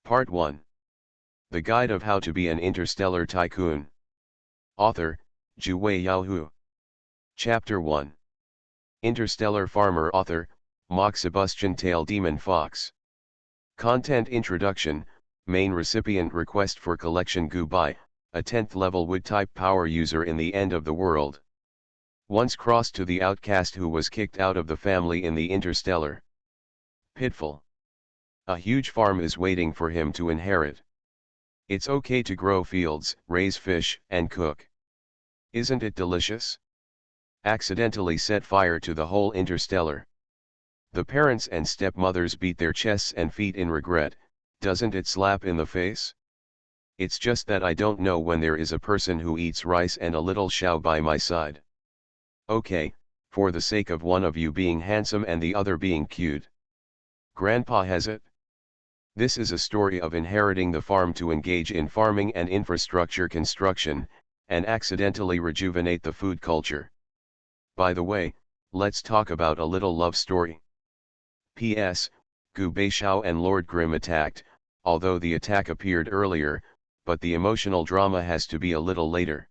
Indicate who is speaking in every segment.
Speaker 1: Part 1. The Guide of How to Be an Interstellar Tycoon. Author, Yaoi. Chapter 1. Interstellar Farmer. Author, Mock Sebastian Tail Demon Fox. Content Introduction. Main recipient request for collection. Goodbye, a 10th level wood-type power user in the end of the world. Once crossed to the outcast who was kicked out of the family in the Interstellar Pitfall. A huge farm is waiting for him to inherit. It's okay to grow fields, raise fish, and cook. Isn't it delicious? Accidentally set fire to the whole Interstellar. The parents and stepmothers beat their chests and feet in regret. Doesn't it slap in the face? It's just that I don't know when there is a person who eats rice and a little shao by my side. Okay, for the sake of one of you being handsome and the other being cute. Grandpa has it. This is a story of inheriting the farm to engage in farming and infrastructure construction, and accidentally rejuvenate the food culture. By the way, let's talk about a little love story. P.S. Gu Beishao and Lord Grimm attacked, although the attack appeared earlier, but the emotional drama has to be a little later.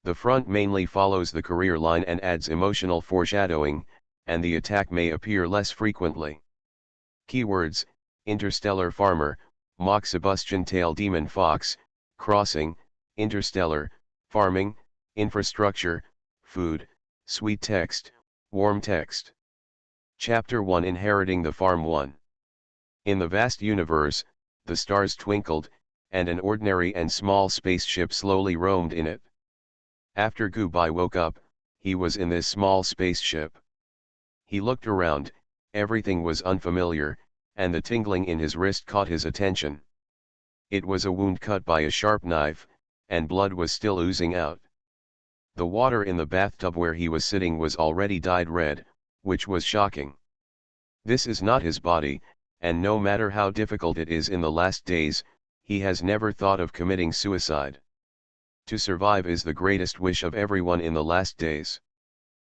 Speaker 1: The front mainly follows the career line and adds emotional foreshadowing, and the attack may appear less frequently. Keywords: Interstellar Farmer, Mock Sebastian Tail Demon Fox, Crossing, Interstellar, Farming, Infrastructure, Food, Sweet Text, Warm Text. Chapter 1. Inheriting the Farm. 1. In the vast universe, the stars twinkled, and an ordinary and small spaceship slowly roamed in it. After Gubai woke up, he was in this small spaceship. He looked around, everything was unfamiliar, and the tingling in his wrist caught his attention. It was a wound cut by a sharp knife, and blood was still oozing out. The water in the bathtub where he was sitting was already dyed red, which was shocking. This is not his body, and no matter how difficult it is in the last days, he has never thought of committing suicide. To survive is the greatest wish of everyone in the last days.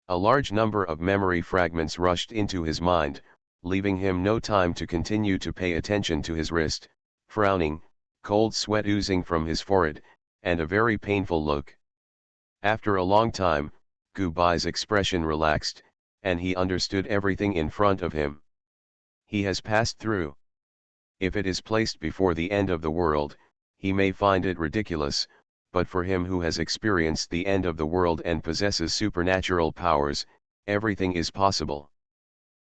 Speaker 1: A large number of memory fragments rushed into his mind, leaving him no time to continue to pay attention to his wrist, frowning, cold sweat oozing from his forehead, and a very painful look. After a long time, Gubai's expression relaxed, and he understood everything in front of him. He has passed through. If it is placed before the end of the world, he may find it ridiculous, but for him who has experienced the end of the world and possesses supernatural powers, everything is possible.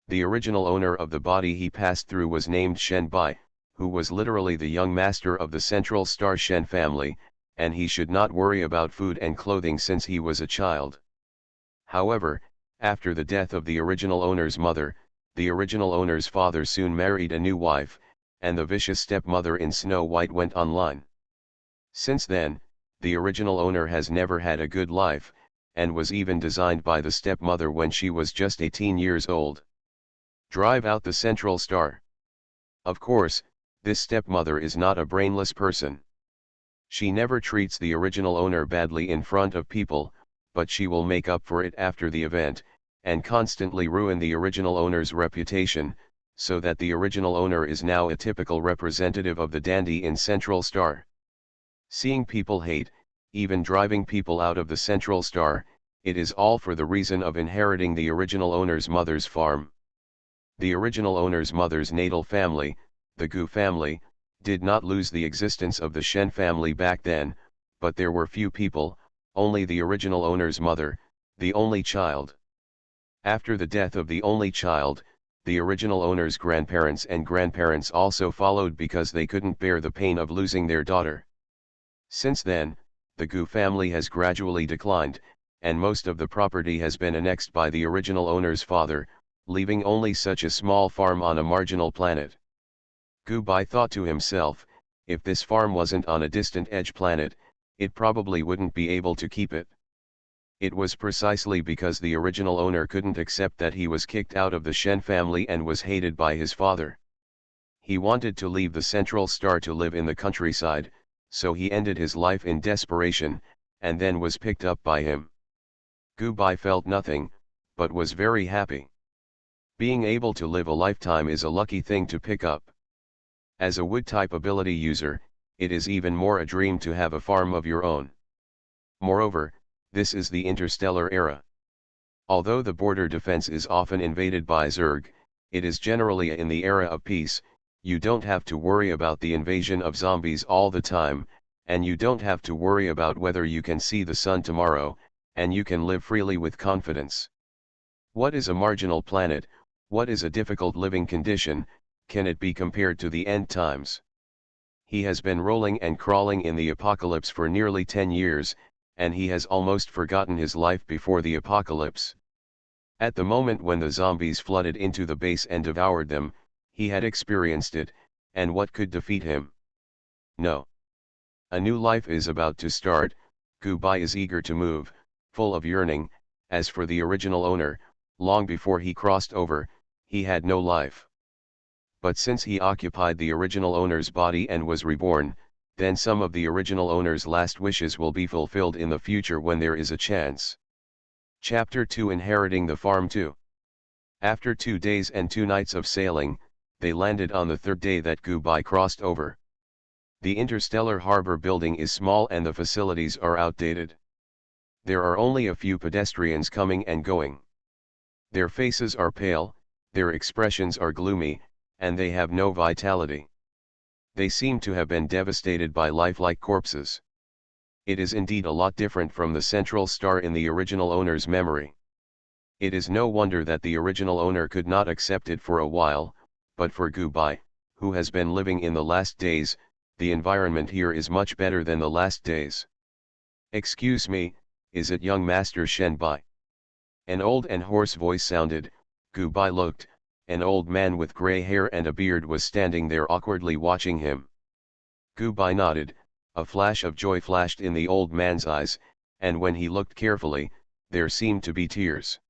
Speaker 1: The original owner of the body he passed through was named Shen Bai, who was literally the young master of the central star Shen family, and he should not worry about food and clothing since he was a child. However, after the death of the original owner's mother, the original owner's father soon married a new wife, and the vicious stepmother in Snow White went online. Since then, the original owner has never had a good life, and was even designed by the stepmother when she was just 18 years old. Drive out the central star. Of course, this stepmother is not a brainless person. She never treats the original owner badly in front of people, but she will make up for it after the event, and constantly ruin the original owner's reputation, so that the original owner is now a typical representative of the dandy in Central Star. Seeing people hate, even driving people out of the Central Star, it is all for the reason of inheriting the original owner's mother's farm. The original owner's mother's natal family, the Gu family, did not lose the existence of the Shen family back then, but there were few people, only the original owner's mother, the only child. After the death of the only child, the original owner's grandparents and grandparents also followed because they couldn't bear the pain of losing their daughter. Since then, the Gu family has gradually declined, and most of the property has been annexed by the original owner's father, leaving only such a small farm on a marginal planet. Gu Bai thought to himself, if this farm wasn't on a distant edge planet, it probably wouldn't be able to keep it. It was precisely because the original owner couldn't accept that he was kicked out of the Shen family and was hated by his father. He wanted to leave the Central Star to live in the countryside, so he ended his life in desperation, and then was picked up by him. Gu Bai felt nothing, but was very happy. Being able to live a lifetime is a lucky thing to pick up. As a wood-type ability user, it is even more a dream to have a farm of your own. Moreover, this is the interstellar era. Although the border defense is often invaded by Zerg, it is generally in the era of peace. You don't have to worry about the invasion of zombies all the time, and you don't have to worry about whether you can see the sun tomorrow, and you can live freely with confidence. What is a marginal planet? What is a difficult living condition? Can it be compared to the end times? He has been rolling and crawling in the apocalypse for nearly 10 years, and he has almost forgotten his life before the apocalypse. At the moment when the zombies flooded into the base and devoured them, he had experienced it, and what could defeat him? No. A new life is about to start. Gubai is eager to move, full of yearning. As for the original owner, long before he crossed over, he had no life. But since he occupied the original owner's body and was reborn, then some of the original owner's last wishes will be fulfilled in the future when there is a chance. Chapter 2 Inheriting the Farm 2. After 2 days and 2 nights of sailing, they landed on the third day that Gubai crossed over. The interstellar harbor building is small and the facilities are outdated. There are only a few pedestrians coming and going. Their faces are pale, their expressions are gloomy, and they have no vitality. They seem to have been devastated by lifelike corpses. It is indeed a lot different from the central star in the original owner's memory. It is no wonder that the original owner could not accept it for a while, but for Gubai, who has been living in the last days, the environment here is much better than the last days. Excuse me, is it young Master Shenbai? An old and hoarse voice sounded. Gubai looked. An old man with grey hair and a beard was standing there awkwardly watching him. Gubai nodded. A flash of joy flashed in the old man's eyes, and when he looked carefully, there seemed to be tears.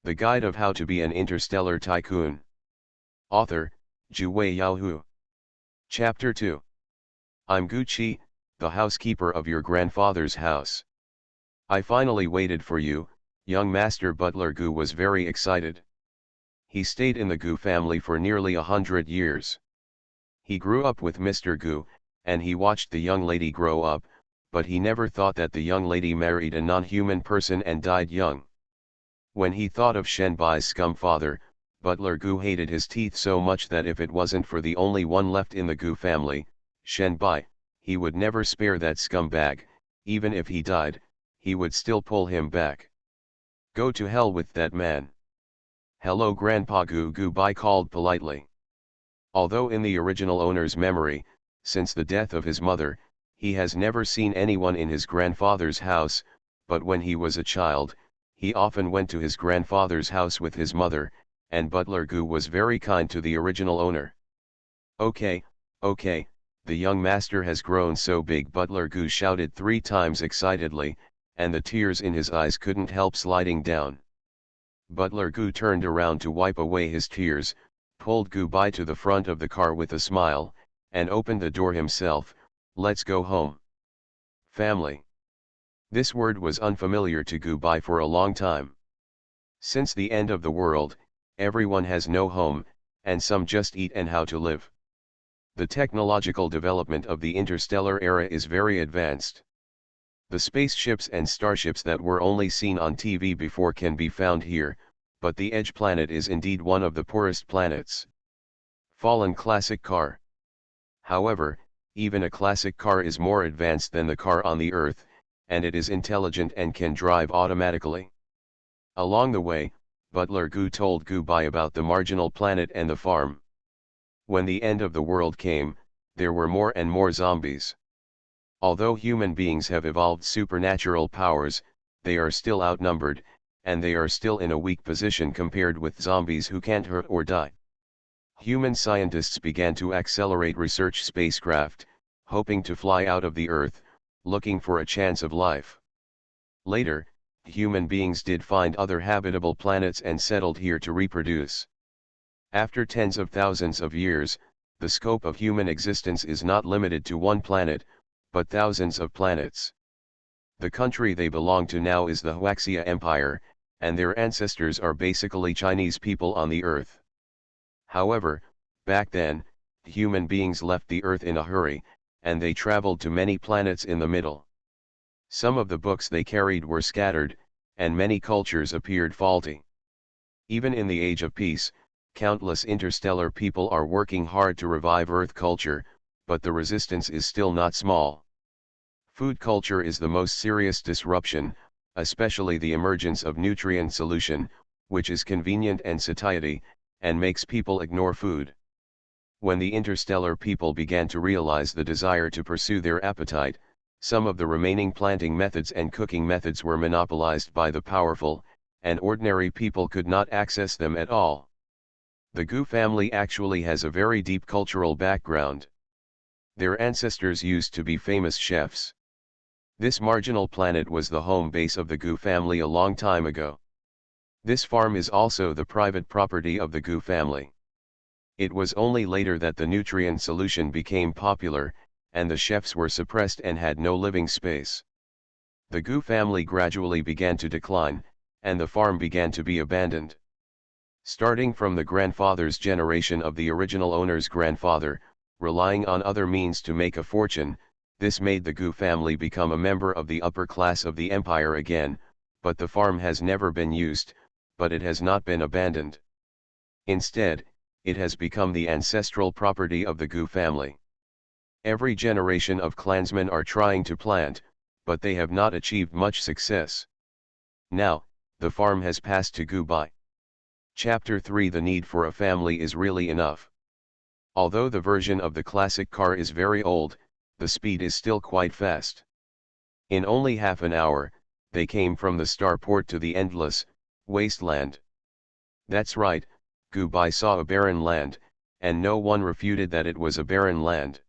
Speaker 1: The Guide of How to Be an Interstellar Tycoon. Author, Yaoi. Chapter 2. I'm Gucci, the housekeeper of your grandfather's house. I finally waited for you. Young Master Butler Gu was very excited. He stayed in the Gu family for nearly 100 years. He grew up with Mr. Gu, and he watched the young lady grow up, but he never thought that the young lady married a non-human person and died young. When he thought of Shenbai's scum father, Butler Gu hated his teeth so much that if it wasn't for the only one left in the Gu family, Shenbai, he would never spare that scumbag. Even if he died, he would still pull him back. Go to hell with that man. Hello Grandpa Gu, Gubai called politely. Although in the original owner's memory, since the death of his mother, he has never seen anyone in his grandfather's house, but when he was a child, he often went to his grandfather's house with his mother, and Butler Gu was very kind to the original owner. Okay, the young master has grown so big, Butler Gu shouted 3 times excitedly, and the tears in his eyes couldn't help sliding down. Butler Gu turned around to wipe away his tears, pulled Gubai to the front of the car with a smile, and opened the door himself. Let's go home. Family. This word was unfamiliar to Gubai for a long time. Since the end of the world, everyone has no home, and some just eat and how to live. The technological development of the interstellar era is very advanced. The spaceships and starships that were only seen on TV before can be found here, but the Edge planet is indeed one of the poorest planets. Fallen classic car. However, even a classic car is more advanced than the car on the Earth, and it is intelligent and can drive automatically. Along the way, Butler Gu told Gubai about the marginal planet and the farm. When the end of the world came, there were more and more zombies. Although human beings have evolved supernatural powers, they are still outnumbered, and they are still in a weak position compared with zombies who can't hurt or die. Human scientists began to accelerate research spacecraft, hoping to fly out of the Earth, looking for a chance of life. Later, human beings did find other habitable planets and settled here to reproduce. After tens of thousands of years, the scope of human existence is not limited to one planet, but thousands of planets. The country they belong to now is the Huaxia Empire, and their ancestors are basically Chinese people on the Earth. However, back then, human beings left the Earth in a hurry, and they traveled to many planets in the middle. Some of the books they carried were scattered, and many cultures appeared faulty. Even in the age of peace, countless interstellar people are working hard to revive Earth culture, but the resistance is still not small. Food culture is the most serious disruption, especially the emergence of nutrient solution, which is convenient and satiety, and makes people ignore food. When the interstellar people began to realize the desire to pursue their appetite, some of the remaining planting methods and cooking methods were monopolized by the powerful, and ordinary people could not access them at all. The Gu family actually has a very deep cultural background. Their ancestors used to be famous chefs. This marginal planet was the home base of the Gu family a long time ago. This farm is also the private property of the Gu family. It was only later that the nutrient solution became popular, and the chefs were suppressed and had no living space. The Gu family gradually began to decline, and the farm began to be abandoned. Starting from the grandfather's generation of the original owner's grandfather, relying on other means to make a fortune, this made the Gu family become a member of the upper class of the empire again, but the farm has never been used, but it has not been abandoned. Instead, it has become the ancestral property of the Gu family. Every generation of clansmen are trying to plant, but they have not achieved much success. Now, the farm has passed to Gu Bai. Chapter 3 The need for a family is really enough. Although the version of the classic car is very old, the speed is still quite fast. In only half an hour, they came from the starport to the endless wasteland. That's right, Gu Bai saw a barren land, and no one refuted that it was a barren land.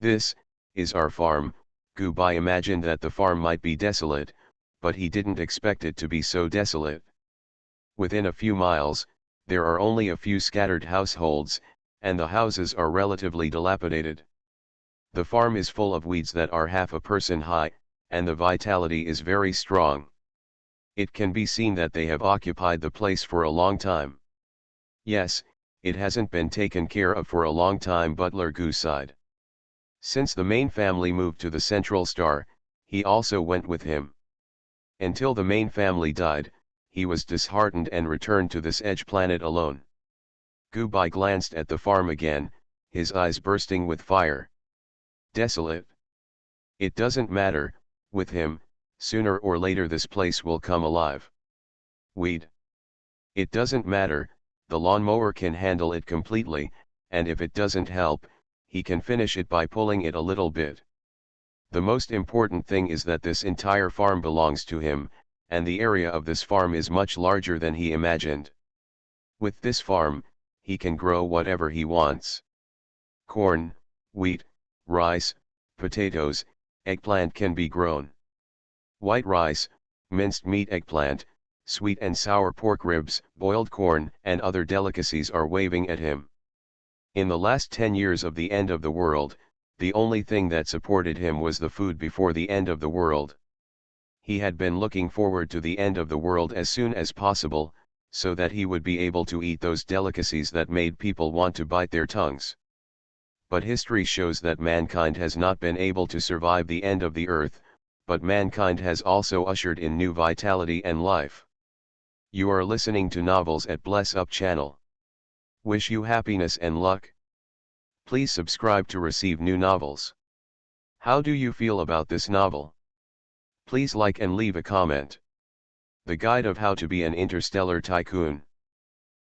Speaker 1: This is our farm. Gu Bai imagined that the farm might be desolate, but he didn't expect it to be so desolate. Within a few miles, there are only a few scattered households, and the houses are relatively dilapidated. The farm is full of weeds that are half a person high, and the vitality is very strong. It can be seen that they have occupied the place for a long time. Yes, it hasn't been taken care of for a long time, Butler Gu sighed. Since the main family moved to the central star, he also went with him. Until the main family died, he was disheartened and returned to this edge planet alone. Gu Bai glanced at the farm again, his eyes bursting with fire. Desolate? It doesn't matter, with him, sooner or later this place will come alive. Weed? It doesn't matter, the lawnmower can handle it completely, and if it doesn't help, he can finish it by pulling it a little bit. The most important thing is that this entire farm belongs to him, and the area of this farm is much larger than he imagined. With this farm, he can grow whatever he wants. Corn, wheat, rice, potatoes, eggplant can be grown. White rice, minced meat eggplant, sweet and sour pork ribs, boiled corn, and other delicacies are waving at him. In the last 10 years of the end of the world, the only thing that supported him was the food before the end of the world. He had been looking forward to the end of the world as soon as possible, so that he would be able to eat those delicacies that made people want to bite their tongues. But history shows that mankind has not been able to survive the end of the earth, but mankind has also ushered in new vitality and life. You are listening to Novels at Bless Up channel. Wish you happiness and luck. Please subscribe to receive new novels. How do you feel about this novel? Please like and leave a comment. The Guide of How to Be an Interstellar Tycoon.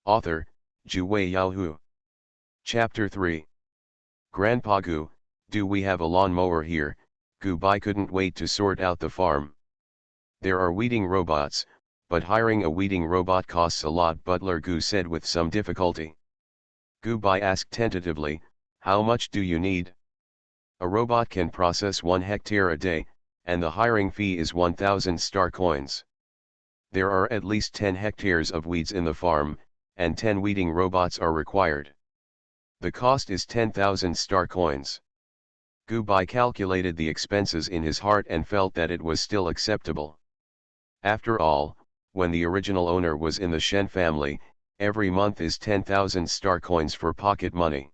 Speaker 1: Author, Yaoi. Chapter 3. Grandpa Gu, do we have a lawnmower here? Gu Bai couldn't wait to sort out the farm. There are weeding robots, but hiring a weeding robot costs a lot, Butler Gu said with some difficulty. Gu Bai asked tentatively, how much do you need? A robot can process 1 hectare a day, and the hiring fee is 1,000 star coins. There are at least 10 hectares of weeds in the farm, and 10 weeding robots are required. The cost is 10,000 star coins. Gu Bai calculated the expenses in his heart and felt that it was still acceptable. After all, when the original owner was in the Shen family, every month is 10,000 star coins for pocket money.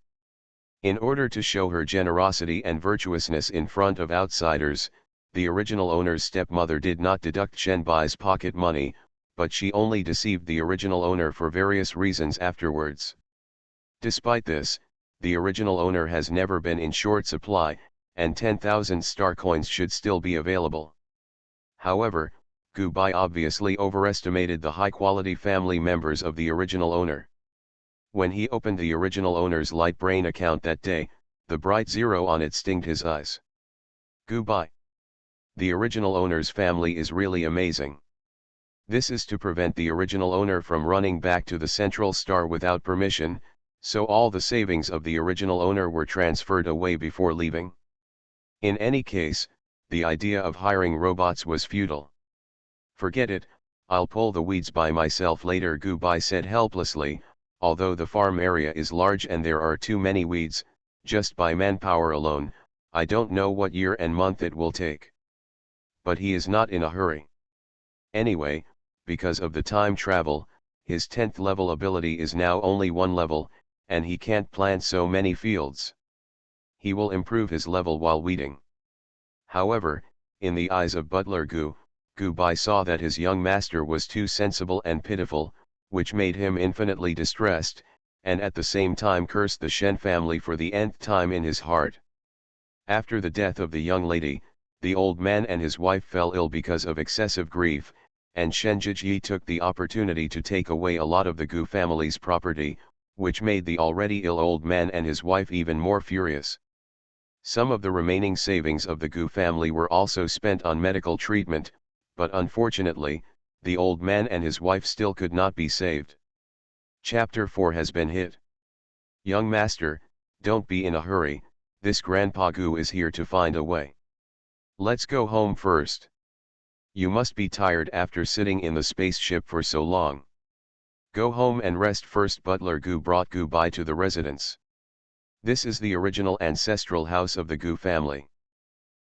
Speaker 1: In order to show her generosity and virtuousness in front of outsiders, the original owner's stepmother did not deduct Shenbai's pocket money, but she only deceived the original owner for various reasons afterwards. Despite this, the original owner has never been in short supply, and 10,000 star coins should still be available. However, Gubai obviously overestimated the high-quality family members of the original owner. When he opened the original owner's light brain account that day, the bright zero on it stinged his eyes. Gubai. The original owner's family is really amazing. This is to prevent the original owner from running back to the central star without permission, so all the savings of the original owner were transferred away before leaving. In any case, the idea of hiring robots was futile. Forget it, I'll pull the weeds by myself later, Gubai said helplessly. Although the farm area is large and there are too many weeds, just by manpower alone, I don't know what year and month it will take. But he is not in a hurry. Anyway, because of the time travel, his 10th level ability is now only 1 level, and he can't plant so many fields. He will improve his level while weeding. However, in the eyes of Butler Gubai saw that his young master was too sensible and pitiful, which made him infinitely distressed, and at the same time cursed the Shen family for the nth time in his heart. After the death of the young lady, the old man and his wife fell ill because of excessive grief, and Shen Jiji took the opportunity to take away a lot of the Gu family's property, which made the already ill old man and his wife even more furious. Some of the remaining savings of the Gu family were also spent on medical treatment, but unfortunately, the old man and his wife still could not be saved. Chapter 4 has been hit. Young master, don't be in a hurry, this Grandpa Gu is here to find a way. Let's go home first. You must be tired after sitting in the spaceship for so long. Go home and rest first. Butler Gu brought Gubai to the residence. This is the original ancestral house of the Gu family.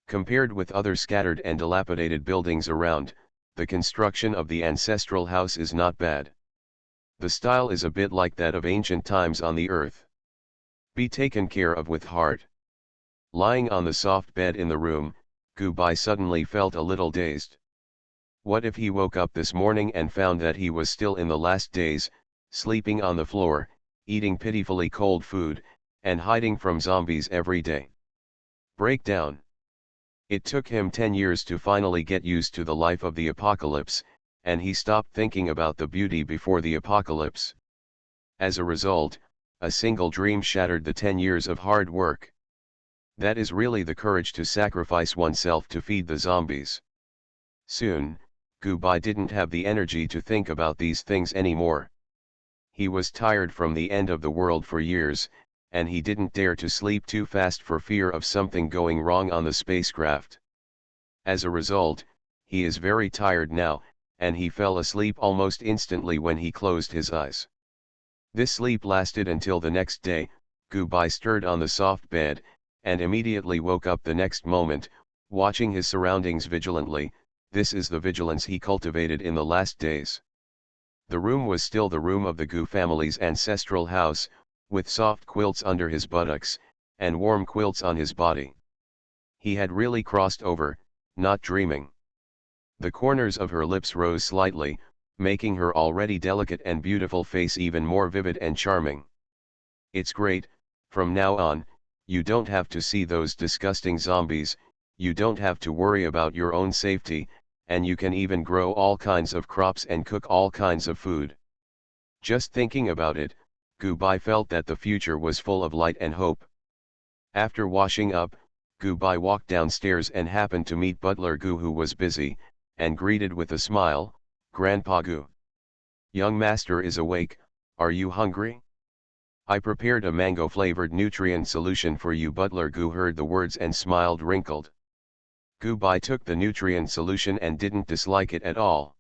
Speaker 1: Compared with other scattered and dilapidated buildings around, the construction of the ancestral house is not bad. The style is a bit like that of ancient times on the earth. Be taken care of with heart. Lying on the soft bed in the room, Gubai suddenly felt a little dazed. What if he woke up this morning and found that he was still in the last days, sleeping on the floor, eating pitifully cold food, and hiding from zombies every day? Breakdown. It took him 10 years to finally get used to the life of the apocalypse, and he stopped thinking about the beauty before the apocalypse. As a result, a single dream shattered the 10 years of hard work. That is really the courage to sacrifice oneself to feed the zombies. Soon, Gubai didn't have the energy to think about these things anymore. He was tired from the end of the world for years, and he didn't dare to sleep too fast for fear of something going wrong on the spacecraft. As a result, he is very tired now, and he fell asleep almost instantly when he closed his eyes. This sleep lasted until the next day. Gubai stirred on the soft bed, and immediately woke up the next moment, watching his surroundings vigilantly. This is the vigilance he cultivated in the last days. The room was still the room of the Gu family's ancestral house, with soft quilts under his buttocks, and warm quilts on his body. He had really crossed over, not dreaming. The corners of her lips rose slightly, making her already delicate and beautiful face even more vivid and charming. It's great, from now on, you don't have to see those disgusting zombies, you don't have to worry about your own safety, and you can even grow all kinds of crops and cook all kinds of food. Just thinking about it, Gubai felt that the future was full of light and hope. After washing up, Gubai walked downstairs and happened to meet Butler Gu, who was busy, and greeted with a smile, "Grandpa Gu. Young master is awake, are you hungry? I prepared a mango-flavored nutrient solution for you." Butler Gu heard the words and smiled wrinkled. Gubai took the nutrient solution and didn't dislike it at all.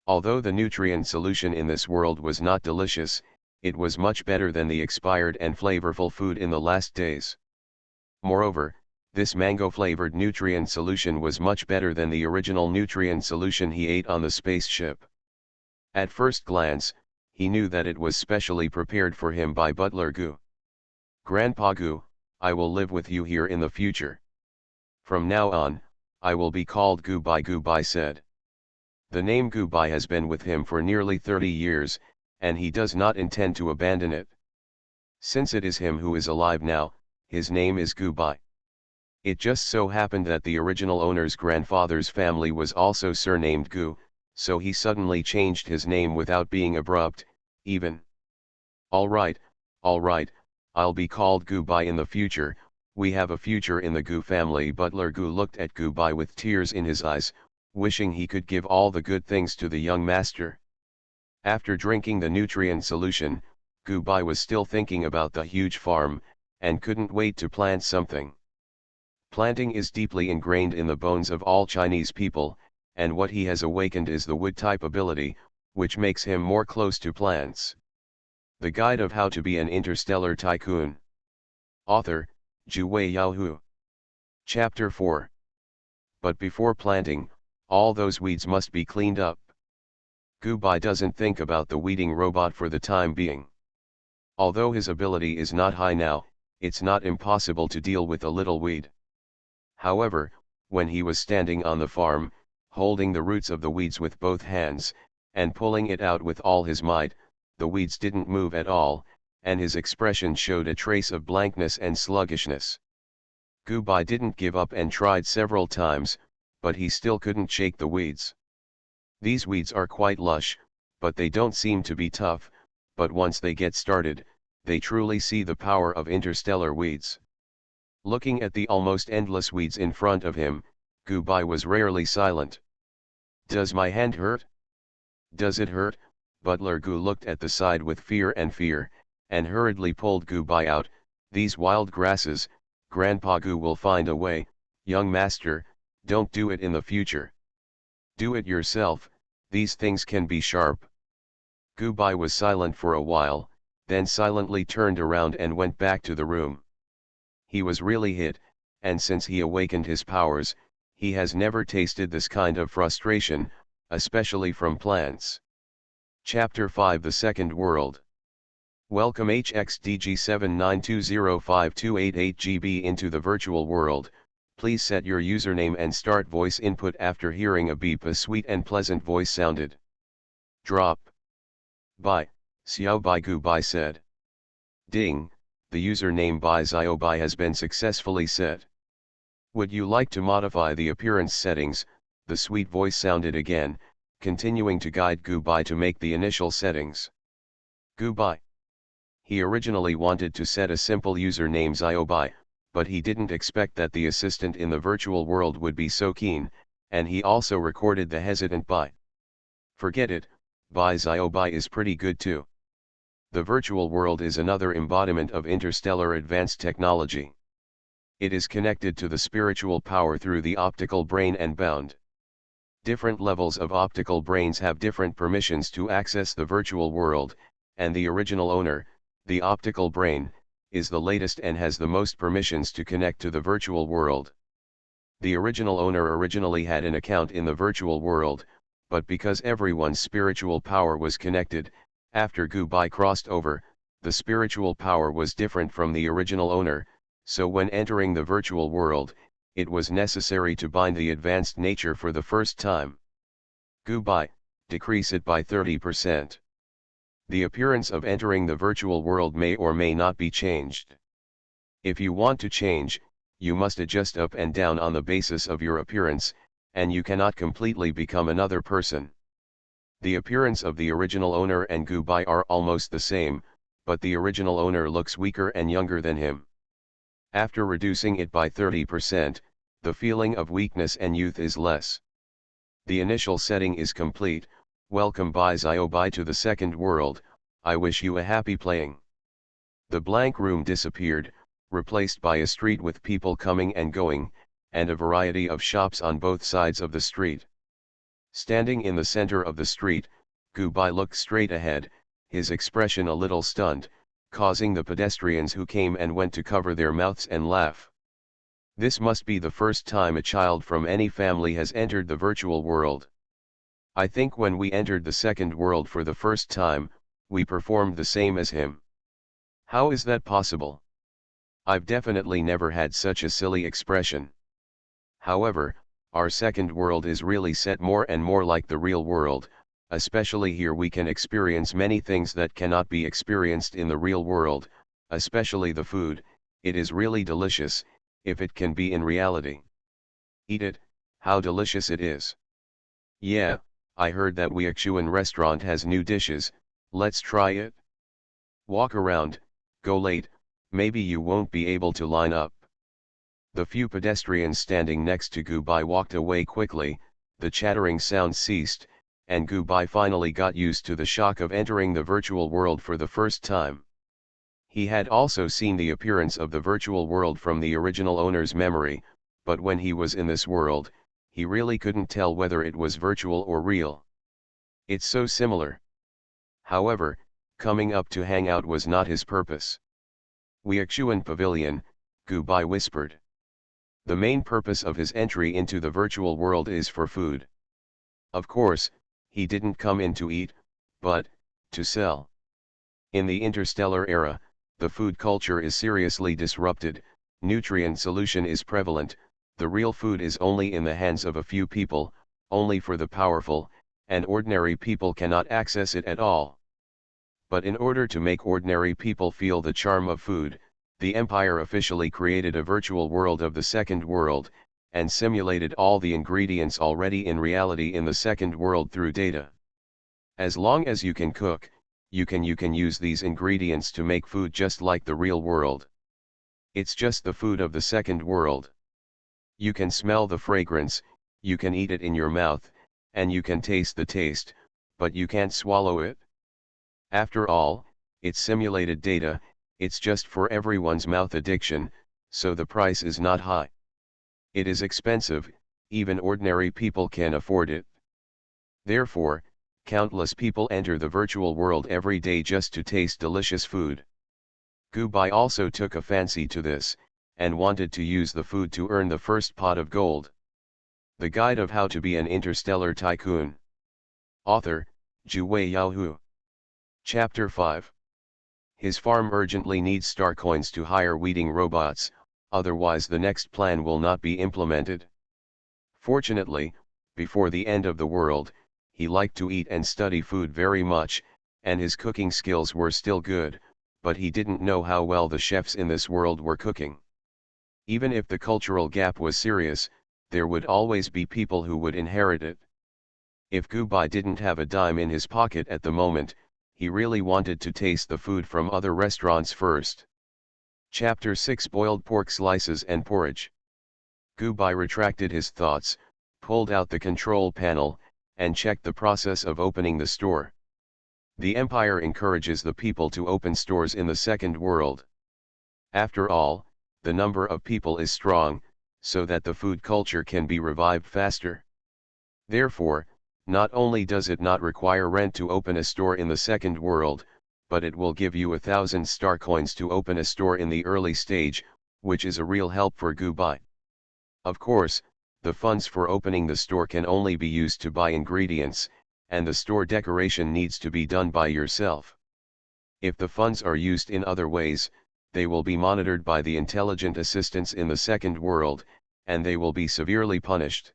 Speaker 1: Although the nutrient solution in this world was not delicious, it was much better than the expired and flavorful food in the last days. Moreover, this mango-flavored nutrient solution was much better than the original nutrient solution he ate on the spaceship. At first glance, he knew that it was specially prepared for him by Butler Gu. Grandpa Gu, I will live with you here in the future. From now on, I will be called Gubai. Gubai said. The name Gubai has been with him for nearly 30 years, and he does not intend to abandon it. Since it is him who is alive now, his name is Gubai. It just so happened that the original owner's grandfather's family was also surnamed Gu, so he suddenly changed his name without being abrupt, even. Alright, I'll be called Gubai in the future. We have a future in the Gu family. Butler Gu looked at Gubai with tears in his eyes, wishing he could give all the good things to the young master. After drinking the nutrient solution, Gubai was still thinking about the huge farm, and couldn't wait to plant something. Planting is deeply ingrained in the bones of all Chinese people, and what he has awakened is the wood-type ability, which makes him more close to plants. The Guide of How to Be an Interstellar Tycoon. Author, Yaoi Yaohu. Chapter 4. But before planting, all those weeds must be cleaned up. Gubai doesn't think about the weeding robot for the time being. Although his ability is not high now, it's not impossible to deal with a little weed. However, when he was standing on the farm, holding the roots of the weeds with both hands, and pulling it out with all his might, the weeds didn't move at all, and his expression showed a trace of blankness and sluggishness. Gubai didn't give up and tried several times, but he still couldn't shake the weeds. These weeds are quite lush, but they don't seem to be tough, but once they get started, they truly see the power of interstellar weeds. Looking at the almost endless weeds in front of him, Gubai was rarely silent. Does my hand hurt? Does it hurt? Butler Gu looked at the side with fear, and hurriedly pulled Gubai out. These wild grasses, Grandpa Gu will find a way. Young master, don't do it in the future. Do it yourself, these things can be sharp. Gubai was silent for a while, then silently turned around and went back to the room. He was really hit, and since he awakened his powers, he has never tasted this kind of frustration, especially from plants. Chapter 5. The Second World. Welcome HXDG79205288GB into the virtual world. Please set your username and start voice input. After hearing a beep, a sweet and pleasant voice sounded. Drop. By Xiao Bai Gubai said. Ding, the username by Xiao Bai has been successfully set. Would you like to modify the appearance settings? The sweet voice sounded again, continuing to guide Gubai to make the initial settings. Gubai. He originally wanted to set a simple username Xiao Bai, but he didn't expect that the assistant in the virtual world would be so keen, and he also recorded the hesitant Bai. Forget it, Bai Xiao Bai is pretty good too. The virtual world is another embodiment of interstellar advanced technology. It is connected to the spiritual power through the optical brain and bound. Different levels of optical brains have different permissions to access the virtual world, and the original owner, the optical brain, is the latest and has the most permissions to connect to the virtual world. The original owner originally had an account in the virtual world, but because everyone's spiritual power was connected, after Gubai crossed over, the spiritual power was different from the original owner, so when entering the virtual world, it was necessary to bind the advanced nature for the first time. Gubai, decrease it by 30%. The appearance of entering the virtual world may or may not be changed. If you want to change, you must adjust up and down on the basis of your appearance, and you cannot completely become another person. The appearance of the original owner and Gubai are almost the same, but the original owner looks weaker and younger than him. After reducing it by 30%, the feeling of weakness and youth is less. The initial setting is complete. Welcome Bai Xiao Bai to the second world. I wish you a happy playing. The blank room disappeared, replaced by a street with people coming and going, and a variety of shops on both sides of the street. Standing in the center of the street, Gubai looked straight ahead, his expression a little stunned, causing the pedestrians who came and went to cover their mouths and laugh. This must be the first time a child from any family has entered the virtual world. I think when we entered the second world for the first time, we performed the same as him. How is that possible? I've definitely never had such a silly expression. However, our second world is really set more and more like the real world, especially here we can experience many things that cannot be experienced in the real world, especially the food. It is really delicious, if it can be in reality. Eat it, how delicious it is. Yeah, I heard that Yaoi restaurant has new dishes, let's try it. Walk around, go late, maybe you won't be able to line up. The few pedestrians standing next to Gubai walked away quickly, the chattering sound ceased, and Gubai finally got used to the shock of entering the virtual world for the first time. He had also seen the appearance of the virtual world from the original owner's memory, but when he was in this world, he really couldn't tell whether it was virtual or real. It's so similar. However, coming up to hang out was not his purpose. Yaoi Pavilion, Gubai whispered. The main purpose of his entry into the virtual world is for food. Of course, he didn't come in to eat, but to sell. In the interstellar era, the food culture is seriously disrupted, nutrient solution is prevalent, the real food is only in the hands of a few people, only for the powerful, and ordinary people cannot access it at all. But in order to make ordinary people feel the charm of food, the Empire officially created a virtual world of the second world, and simulated all the ingredients already in reality in the second world through data. As long as you can cook, you can use these ingredients to make food just like the real world. It's just the food of the second world. You can smell the fragrance, you can eat it in your mouth, and you can taste the taste, but you can't swallow it. After all, it's simulated data, it's just for everyone's mouth addiction, so the price is not high. It is expensive, even ordinary people can afford it. Therefore, countless people enter the virtual world every day just to taste delicious food. Gubai also took a fancy to this, and wanted to use the food to earn the first pot of gold. The Guide of How to Be an Interstellar Tycoon. Author, Yaoi Yaoi. Chapter 5. His farm urgently needs star coins to hire weeding robots, otherwise the next plan will not be implemented. Fortunately, before the end of the world, he liked to eat and study food very much, and his cooking skills were still good, but he didn't know how well the chefs in this world were cooking. Even if the cultural gap was serious, there would always be people who would inherit it. If Gubai didn't have a dime in his pocket at the moment, he really wanted to taste the food from other restaurants first. Chapter 6 Boiled Pork Slices and Porridge. Gubai retracted his thoughts, pulled out the control panel, and checked the process of opening the store. The Empire encourages the people to open stores in the second world. After all, the number of people is strong, so that the food culture can be revived faster. Therefore, not only does it not require rent to open a store in the second world, but it will give you 1,000 star coins to open a store in the early stage, which is a real help for Gubai. Of course, the funds for opening the store can only be used to buy ingredients, and the store decoration needs to be done by yourself. If the funds are used in other ways, they will be monitored by the intelligent assistants in the second world, and they will be severely punished.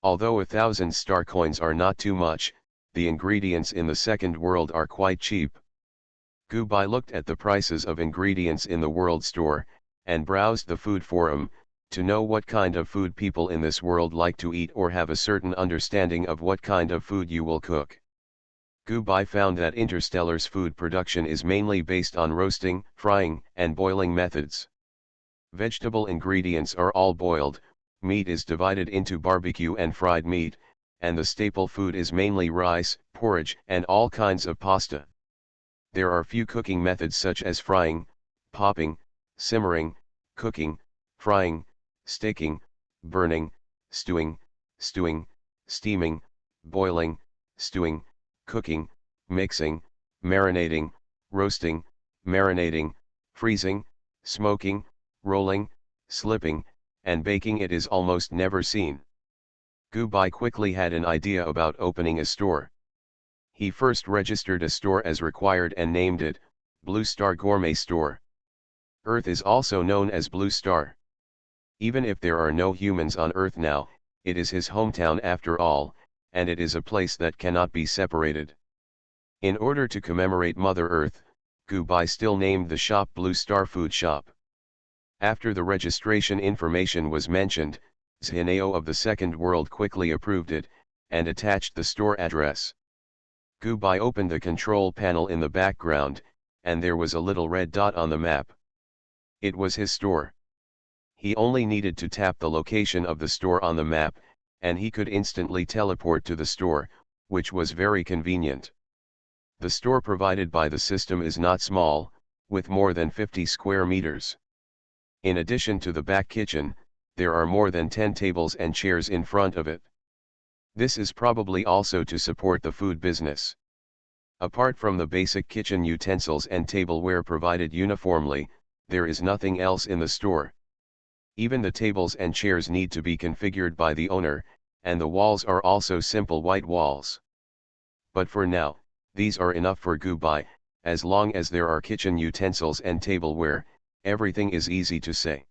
Speaker 1: Although 1,000 star coins are not too much, the ingredients in the second world are quite cheap. Gubai looked at the prices of ingredients in the world store, and browsed the food forum, to know what kind of food people in this world like to eat or have a certain understanding of what kind of food you will cook. Gubai found that Interstellar's food production is mainly based on roasting, frying, and boiling methods. Vegetable ingredients are all boiled, meat is divided into barbecue and fried meat, and the staple food is mainly rice, porridge, and all kinds of pasta. There are few cooking methods such as frying, popping, simmering, cooking, frying, staking, burning, stewing, steaming, boiling, stewing, cooking, mixing, marinating, roasting, marinating, freezing, smoking, rolling, slipping, and baking. It is almost never seen. Gubai quickly had an idea about opening a store. He first registered a store as required and named it, Blue Star Gourmet Store. Earth is also known as Blue Star. Even if there are no humans on Earth now, it is his hometown after all, and it is a place that cannot be separated. In order to commemorate Mother Earth, Gubai still named the shop Blue Star Food Shop. After the registration information was mentioned, Zhinao of the Second World quickly approved it, and attached the store address. Gubai opened the control panel in the background, and there was a little red dot on the map. It was his store. He only needed to tap the location of the store on the map, and he could instantly teleport to the store, which was very convenient. The store provided by the system is not small, with more than 50 square meters. In addition to the back kitchen, there are more than 10 tables and chairs in front of it. This is probably also to support the food business. Apart from the basic kitchen utensils and tableware provided uniformly, there is nothing else in the store. Even the tables and chairs need to be configured by the owner, and the walls are also simple white walls. But for now, these are enough for Gubai. As long as there are kitchen utensils and tableware, everything is easy to say.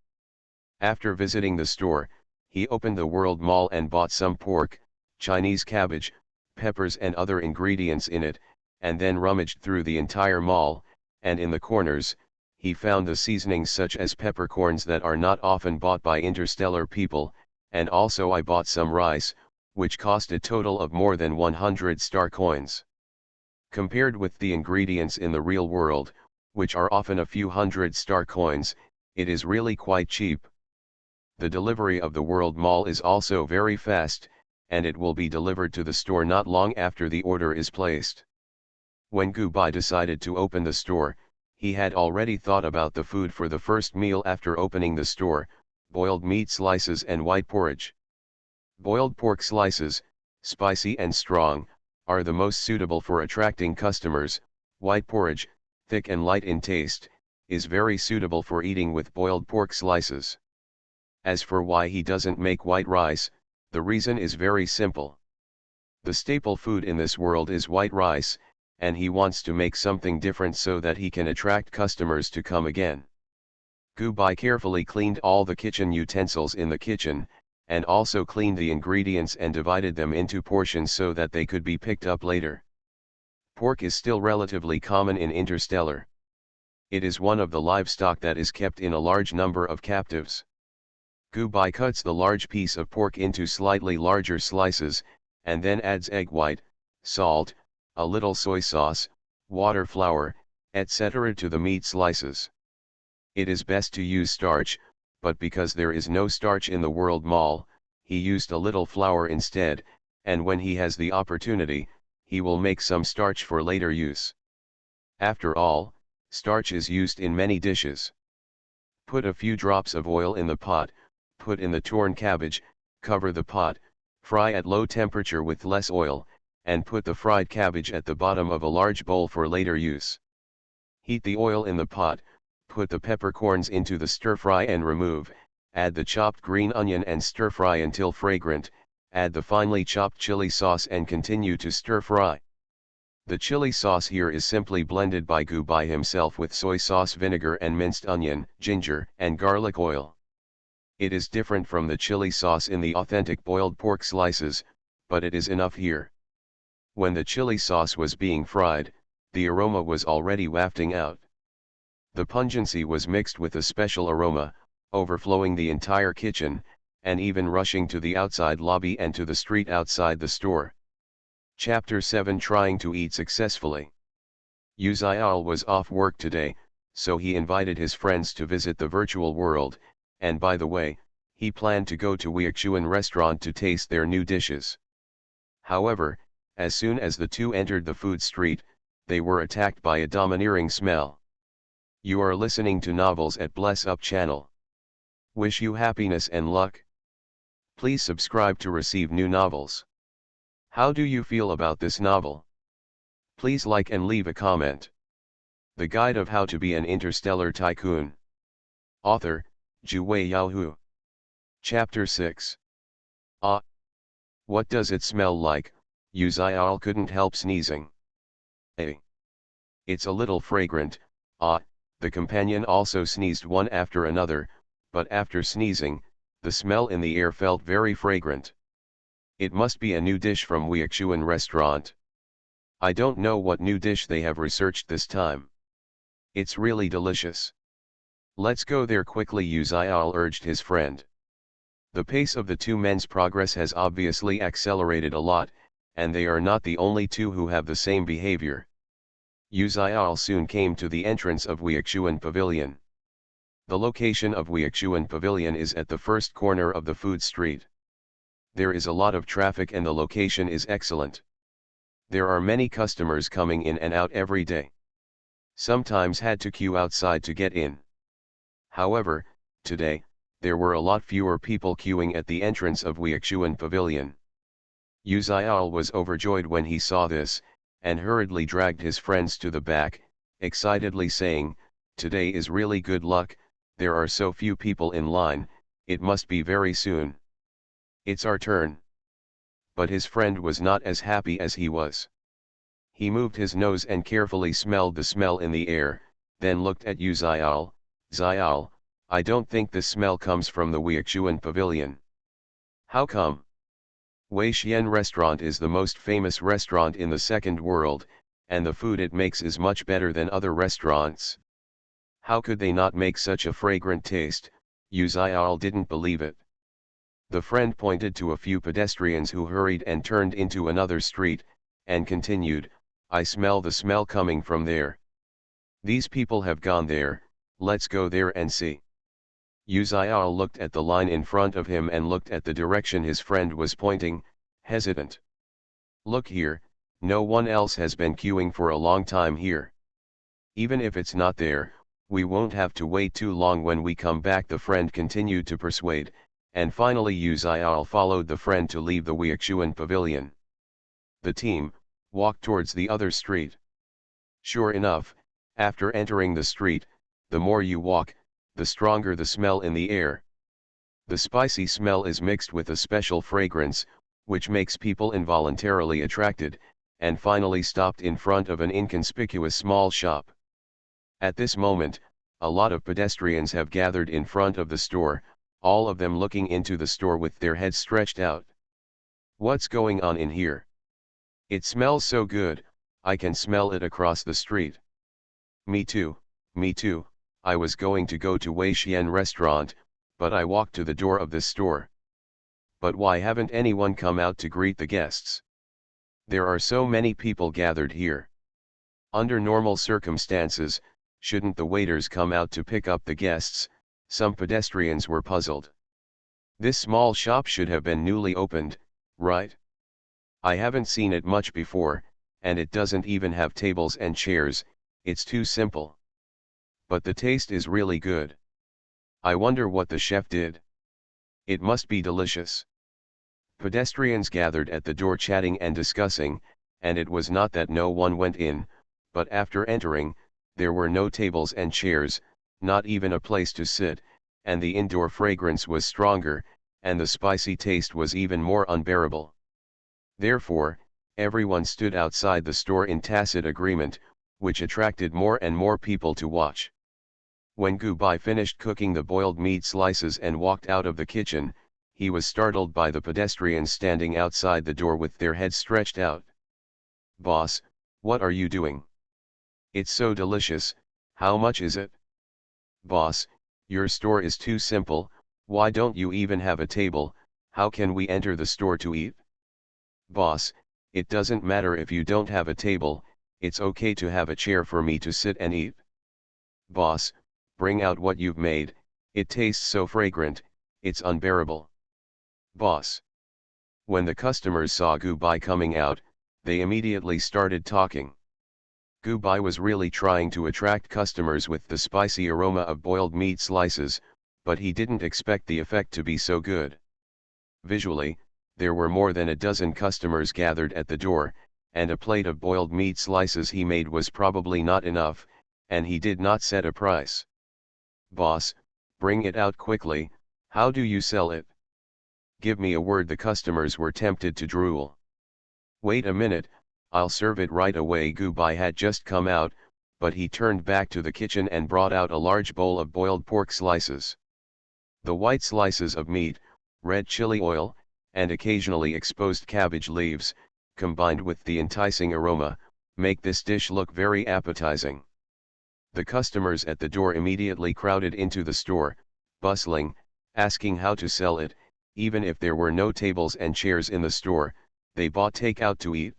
Speaker 1: After visiting the store, he opened the World Mall and bought some pork, Chinese cabbage, peppers and other ingredients in it, and then rummaged through the entire mall, and in the corners, he found the seasonings such as peppercorns that are not often bought by Interstellar people, and also I bought some rice, which cost a total of more than 100 star coins. Compared with the ingredients in the real world, which are often a few hundred star coins, it is really quite cheap. The delivery of the World Mall is also very fast, and it will be delivered to the store not long after the order is placed. When Gubai decided to open the store, he had already thought about the food for the first meal after opening the store: boiled meat slices and white porridge. Boiled pork slices, spicy and strong, are the most suitable for attracting customers. White porridge, thick and light in taste, is very suitable for eating with boiled pork slices. As for why he doesn't make white rice, the reason is very simple. The staple food in this world is white rice, and he wants to make something different so that he can attract customers to come again. Gubai carefully cleaned all the kitchen utensils in the kitchen, and also cleaned the ingredients and divided them into portions so that they could be picked up later. Pork is still relatively common in Interstellar. It is one of the livestock that is kept in a large number of captives. Gubai cuts the large piece of pork into slightly larger slices, and then adds egg white, salt, a little soy sauce, water, flour, etc. to the meat slices. It is best to use starch, but because there is no starch in the World Mall, he used a little flour instead, and when he has the opportunity, he will make some starch for later use. After all, starch is used in many dishes. Put a few drops of oil in the pot, put in the torn cabbage, cover the pot, fry at low temperature with less oil, and put the fried cabbage at the bottom of a large bowl for later use. Heat the oil in the pot, put the peppercorns into the stir-fry and remove, add the chopped green onion and stir-fry until fragrant, add the finely chopped chili sauce and continue to stir-fry. The chili sauce here is simply blended by Gubai himself with soy sauce, vinegar and minced onion, ginger and garlic oil. It is different from the chili sauce in the authentic boiled pork slices, but it is enough here. When the chili sauce was being fried, the aroma was already wafting out. The pungency was mixed with a special aroma, overflowing the entire kitchen, and even rushing to the outside lobby and to the street outside the store. Chapter 7: Trying to eat successfully. Yaoi was off work today, so he invited his friends to visit the virtual world, and by the way, he planned to go to Weixuan restaurant to taste their new dishes. However, as soon as the two entered the food street, they were attacked by a domineering smell. You are listening to Novels at Bless Up channel. Wish you happiness and luck. Please subscribe to receive new novels. How do you feel about this novel? Please like and leave a comment. The Guide of How to Be an Interstellar Tycoon. Author, Yaoi. Chapter 6. Ah! What does it smell like? Yaoi couldn't help sneezing. It's a little fragrant, The companion also sneezed one after another, but after sneezing, the smell in the air felt very fragrant. It must be a new dish from Weakshuan restaurant. I don't know what new dish they have researched this time. It's really delicious. Let's go there quickly, Uzayal urged his friend. The pace of the two men's progress has obviously accelerated a lot, and they are not the only two who have the same behavior. Uzayal soon came to the entrance of Weakshuan Pavilion. The location of Weakshuan Pavilion is at the first corner of the food street. There is a lot of traffic and the location is excellent. There are many customers coming in and out every day. Sometimes had to queue outside to get in. However, today, there were a lot fewer people queuing at the entrance of Weakshuan Pavilion. Uzayal was overjoyed when he saw this, and hurriedly dragged his friends to the back, excitedly saying, "Today is really good luck, there are so few people in line, it must be very soon. It's our turn." But his friend was not as happy as he was. He moved his nose and carefully smelled the smell in the air, then looked at Uzayal. "Zayal, I don't think this smell comes from the Weakshuan Pavilion." "How come?" "Wei Xian restaurant is the most famous restaurant in the second world, and the food it makes is much better than other restaurants. How could they not make such a fragrant taste?" Uzayal didn't believe it. The friend pointed to a few pedestrians who hurried and turned into another street, and continued, "I smell the smell coming from there. These people have gone there, let's go there and see." Uzayal looked at the line in front of him and looked at the direction his friend was pointing, hesitant. "Look here, no one else has been queuing for a long time here. Even if it's not there, we won't have to wait too long when we come back," the friend continued to persuade, and finally Uzayal followed the friend to leave the Weakshuan Pavilion. The team walked towards the other street. Sure enough, after entering the street, the more you walk, the stronger the smell in the air. The spicy smell is mixed with a special fragrance, which makes people involuntarily attracted, and finally stopped in front of an inconspicuous small shop. At this moment, a lot of pedestrians have gathered in front of the store, all of them looking into the store with their heads stretched out. "What's going on in here? It smells so good, I can smell it across the street." Me too, I was going to go to Wei Xian restaurant, but I walked to the door of this store. But why haven't anyone come out to greet the guests? There are so many people gathered here. Under normal circumstances, shouldn't the waiters come out to pick up the guests? Some pedestrians were puzzled. This small shop should have been newly opened, right? I haven't seen it much before, and it doesn't even have tables and chairs, it's too simple. But the taste is really good. I wonder what the chef did. It must be delicious. Pedestrians gathered at the door chatting and discussing, and it was not that no one went in, but after entering, there were no tables and chairs, not even a place to sit, and the indoor fragrance was stronger, and the spicy taste was even more unbearable. Therefore, everyone stood outside the store in tacit agreement, which attracted more and more people to watch. When Gubai finished cooking the boiled meat slices and walked out of the kitchen, he was startled by the pedestrians standing outside the door with their heads stretched out. "Boss, what are you doing? It's so delicious, how much is it?" "Boss, your store is too simple, why don't you even have a table, how can we enter the store to eat?" "Boss, it doesn't matter if you don't have a table, it's okay to have a chair for me to sit and eat." "Boss, bring out what you've made, it tastes so fragrant, it's unbearable." "Boss." When the customers saw Gubai coming out, they immediately started talking. Gubai was really trying to attract customers with the spicy aroma of boiled meat slices, but he didn't expect the effect to be so good. Visually, there were more than a dozen customers gathered at the door, and a plate of boiled meat slices he made was probably not enough, and he did not set a price. "Boss, bring it out quickly, how do you sell it?" "Give me a word," the customers were tempted to drool. "Wait a minute, I'll serve it right away." Gubai had just come out, but he turned back to the kitchen and brought out a large bowl of boiled pork slices. The white slices of meat, red chili oil, and occasionally exposed cabbage leaves, combined with the enticing aroma, make this dish look very appetizing. The customers at the door immediately crowded into the store, bustling, asking how to sell it. Even if there were no tables and chairs in the store, they bought takeout to eat.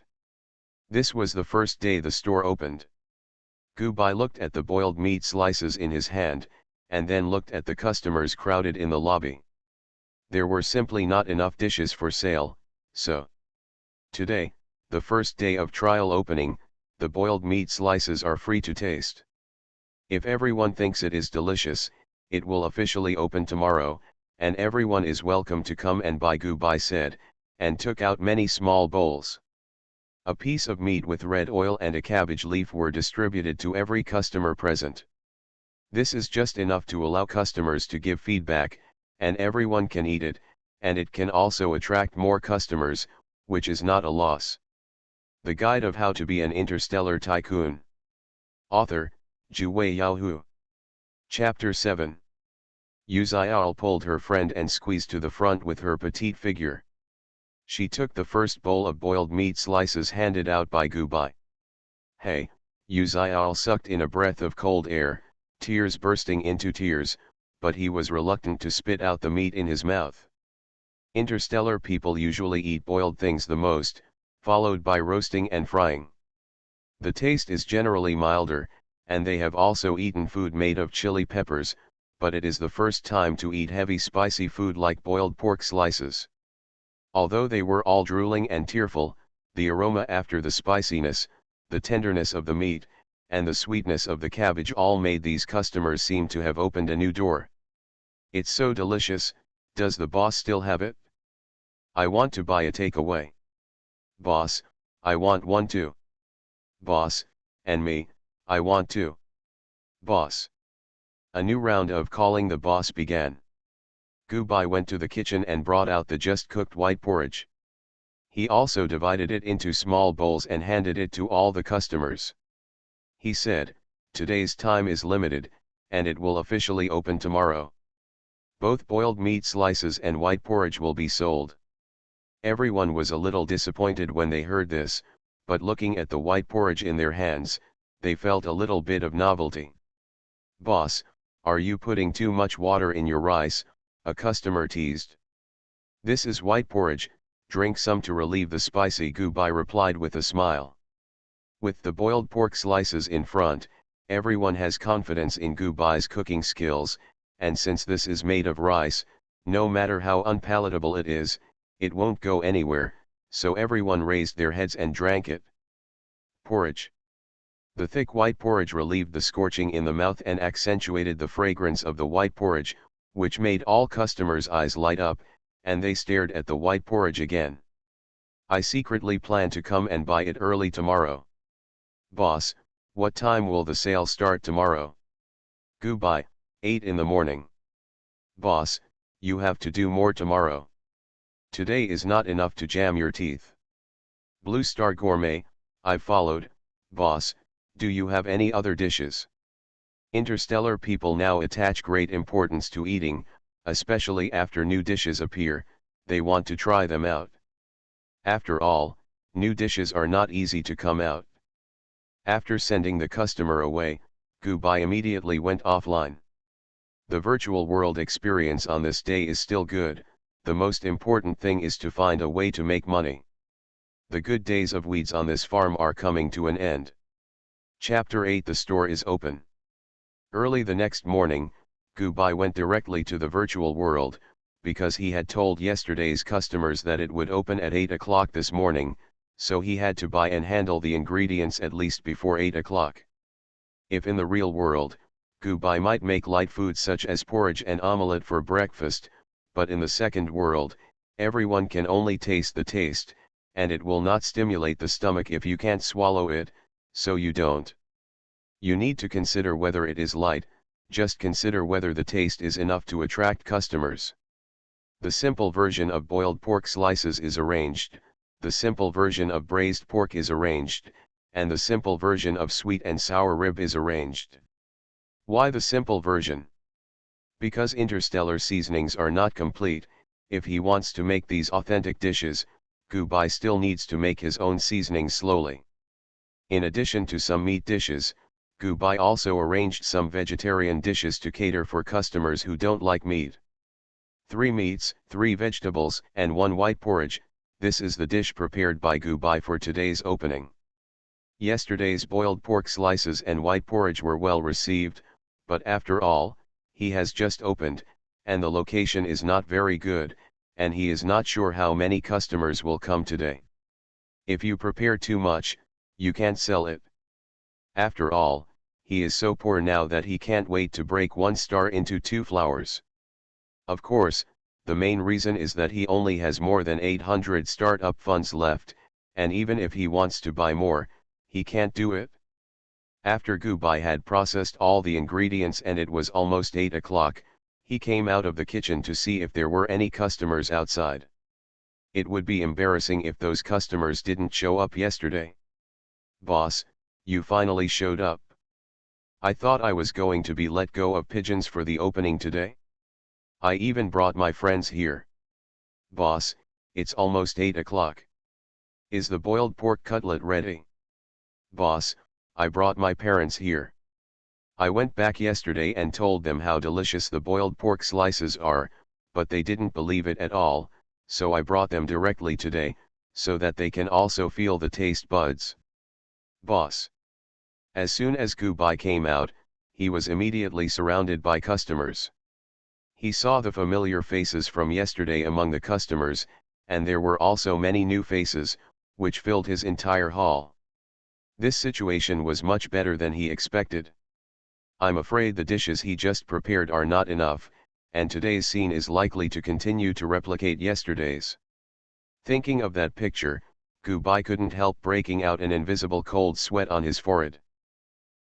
Speaker 1: This was the first day the store opened. Gubai looked at the boiled meat slices in his hand, and then looked at the customers crowded in the lobby. There were simply not enough dishes for sale, so today, the first day of trial opening, the boiled meat slices are free to taste. If everyone thinks it is delicious, it will officially open tomorrow, and everyone is welcome to come and buy, Gubai said, and took out many small bowls. A piece of meat with red oil and a cabbage leaf were distributed to every customer present. This is just enough to allow customers to give feedback, and everyone can eat it, and it can also attract more customers, which is not a loss. The Guide of How to Be an Interstellar Tycoon. Author, Yaoi Yaoi. Chapter 7. Yaoi pulled her friend and squeezed to the front with her petite figure. She took the first bowl of boiled meat slices handed out by Gubai. Hey, Yaoi sucked in a breath of cold air, tears bursting into tears, but he was reluctant to spit out the meat in his mouth. Interstellar people usually eat boiled things the most, followed by roasting and frying. The taste is generally milder, and they have also eaten food made of chili peppers, but it is the first time to eat heavy spicy food like boiled pork slices. Although they were all drooling and tearful, the aroma after the spiciness, the tenderness of the meat, and the sweetness of the cabbage all made these customers seem to have opened a new door. It's so delicious, does the boss still have it? I want to buy a takeaway. Boss, I want one too. Boss, and me, I want to. Boss. A new round of calling the boss began. Gubai went to the kitchen and brought out the just-cooked white porridge. He also divided it into small bowls and handed it to all the customers. He said, today's time is limited, and it will officially open tomorrow. Both boiled meat slices and white porridge will be sold. Everyone was a little disappointed when they heard this, but looking at the white porridge in their hands, they felt a little bit of novelty. Boss, are you putting too much water in your rice? A customer teased. This is white porridge, drink some to relieve the spicy, Gubai replied with a smile. With the boiled pork slices in front, everyone has confidence in Gubai's cooking skills, and since this is made of rice, no matter how unpalatable it is, it won't go anywhere, so everyone raised their heads and drank it. Porridge. The thick white porridge relieved the scorching in the mouth and accentuated the fragrance of the white porridge, which made all customers' eyes light up, and they stared at the white porridge again. I secretly plan to come and buy it early tomorrow. Boss, what time will the sale start tomorrow? Gubai, 8 in the morning. Boss, you have to do more tomorrow. Today is not enough to jam your teeth. Blue Star Gourmet, I followed. Boss, do you have any other dishes? Interstellar people now attach great importance to eating, especially after new dishes appear, they want to try them out. After all, new dishes are not easy to come out. After sending the customer away, Gubai immediately went offline. The virtual world experience on this day is still good, the most important thing is to find a way to make money. The good days of weeds on this farm are coming to an end. Chapter 8. The store is open. Early the next morning, Gubai went directly to the virtual world, because he had told yesterday's customers that it would open at 8 o'clock this morning, so he had to buy and handle the ingredients at least before 8 o'clock. If in the real world, Gubai might make light foods such as porridge and omelette for breakfast, but in the second world, everyone can only taste the taste, and it will not stimulate the stomach if you can't swallow it, so you don't. You need to consider whether it is light, just consider whether the taste is enough to attract customers. The simple version of boiled pork slices is arranged, the simple version of braised pork is arranged, and the simple version of sweet and sour rib is arranged. Why the simple version? Because Interstellar seasonings are not complete. If he wants to make these authentic dishes, Gubai still needs to make his own seasonings slowly. In addition to some meat dishes, Gubai also arranged some vegetarian dishes to cater for customers who don't like meat. 3 meats, 3 vegetables, and 1 white porridge. This is the dish prepared by Gubai for today's opening. Yesterday's boiled pork slices and white porridge were well received, but after all, he has just opened, and the location is not very good, and he is not sure how many customers will come today. If you prepare too much, you can't sell it. After all, he is so poor now that he can't wait to break 1 star into 2 flowers. Of course, the main reason is that he only has more than 800 startup funds left, and even if he wants to buy more, he can't do it. After Gubai had processed all the ingredients and it was almost 8 o'clock, he came out of the kitchen to see if there were any customers outside. It would be embarrassing if those customers didn't show up yesterday. "Boss, you finally showed up. I thought I was going to be let go of pigeons for the opening today. I even brought my friends here. Boss, it's almost 8 o'clock. Is the boiled pork cutlet ready? Boss, I brought my parents here. I went back yesterday and told them how delicious the boiled pork slices are, but they didn't believe it at all, so I brought them directly today, so that they can also feel the taste buds. Boss." As soon as Gubai came out, he was immediately surrounded by customers. He saw the familiar faces from yesterday among the customers, and there were also many new faces, which filled his entire hall. This situation was much better than he expected. I'm afraid the dishes he just prepared are not enough, and today's scene is likely to continue to replicate yesterday's. Thinking of that picture, Gubai couldn't help breaking out an invisible cold sweat on his forehead.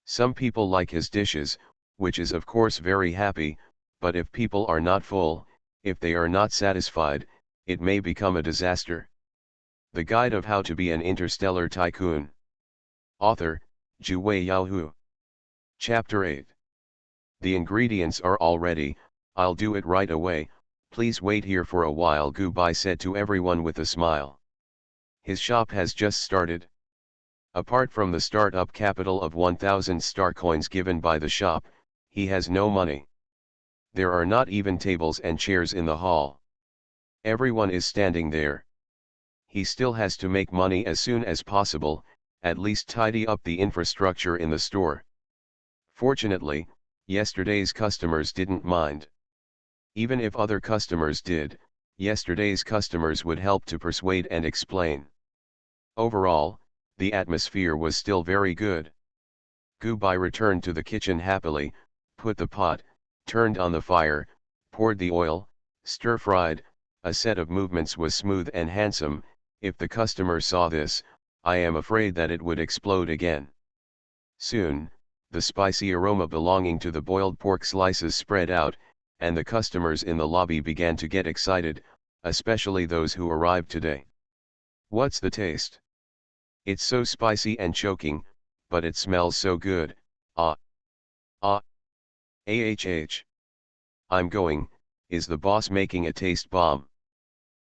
Speaker 1: Some people like his dishes, which is of course very happy, but if people are not full, if they are not satisfied, it may become a disaster. The Guide of How to Be an Interstellar Tycoon. Author, Yaoi. Chapter 8. The ingredients are all ready, I'll do it right away, please wait here for a while, Gubai said to everyone with a smile. His shop has just started. Apart from the start-up capital of 1,000 star coins given by the shop, he has no money. There are not even tables and chairs in the hall. Everyone is standing there. He still has to make money as soon as possible, at least tidy up the infrastructure in the store. Fortunately, yesterday's customers didn't mind. Even if other customers did, yesterday's customers would help to persuade and explain. Overall, the atmosphere was still very good. Gubai returned to the kitchen happily, put the pot, turned on the fire, poured the oil, stir-fried. A set of movements was smooth and handsome. If the customer saw this, I am afraid that it would explode again. Soon, the spicy aroma belonging to the boiled pork slices spread out, and the customers in the lobby began to get excited, especially those who arrived today. What's the taste? It's so spicy and choking, but it smells so good. Ah. I'm going, is the boss making a taste bomb?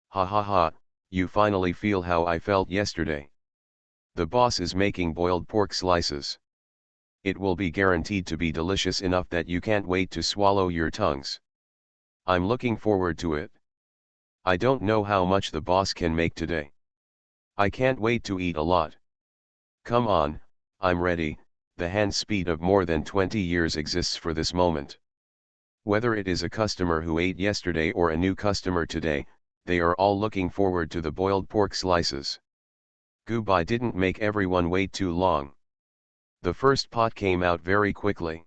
Speaker 1: Ha ha ha, you finally feel how I felt yesterday. The boss is making boiled pork slices. It will be guaranteed to be delicious enough that you can't wait to swallow your tongues. I'm looking forward to it. I don't know how much the boss can make today. I can't wait to eat a lot. Come on, I'm ready. The hand speed of more than 20 years exists for this moment. Whether it is a customer who ate yesterday or a new customer today, they are all looking forward to the boiled pork slices. Gubai didn't make everyone wait too long. The first pot came out very quickly.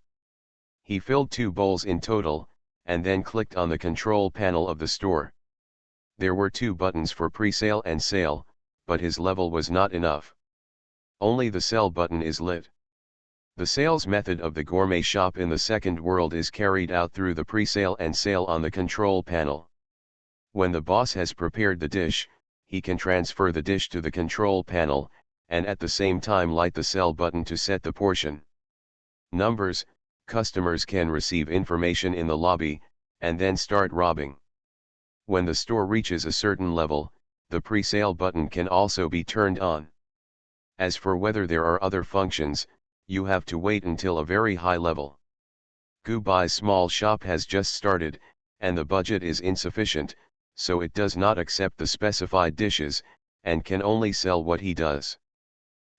Speaker 1: He filled 2 bowls in total, and then clicked on the control panel of the store. There were 2 buttons for pre-sale and sale, but his level was not enough. Only the sell button is lit. The sales method of the gourmet shop in the second world is carried out through the pre-sale and sale on the control panel. When the boss has prepared the dish, he can transfer the dish to the control panel, and at the same time light the sell button to set the portion numbers. Customers can receive information in the lobby, and then start robbing. When the store reaches a certain level, the pre-sale button can also be turned on. As for whether there are other functions, you have to wait until a very high level. Gubai's small shop has just started, and the budget is insufficient, so it does not accept the specified dishes, and can only sell what he does.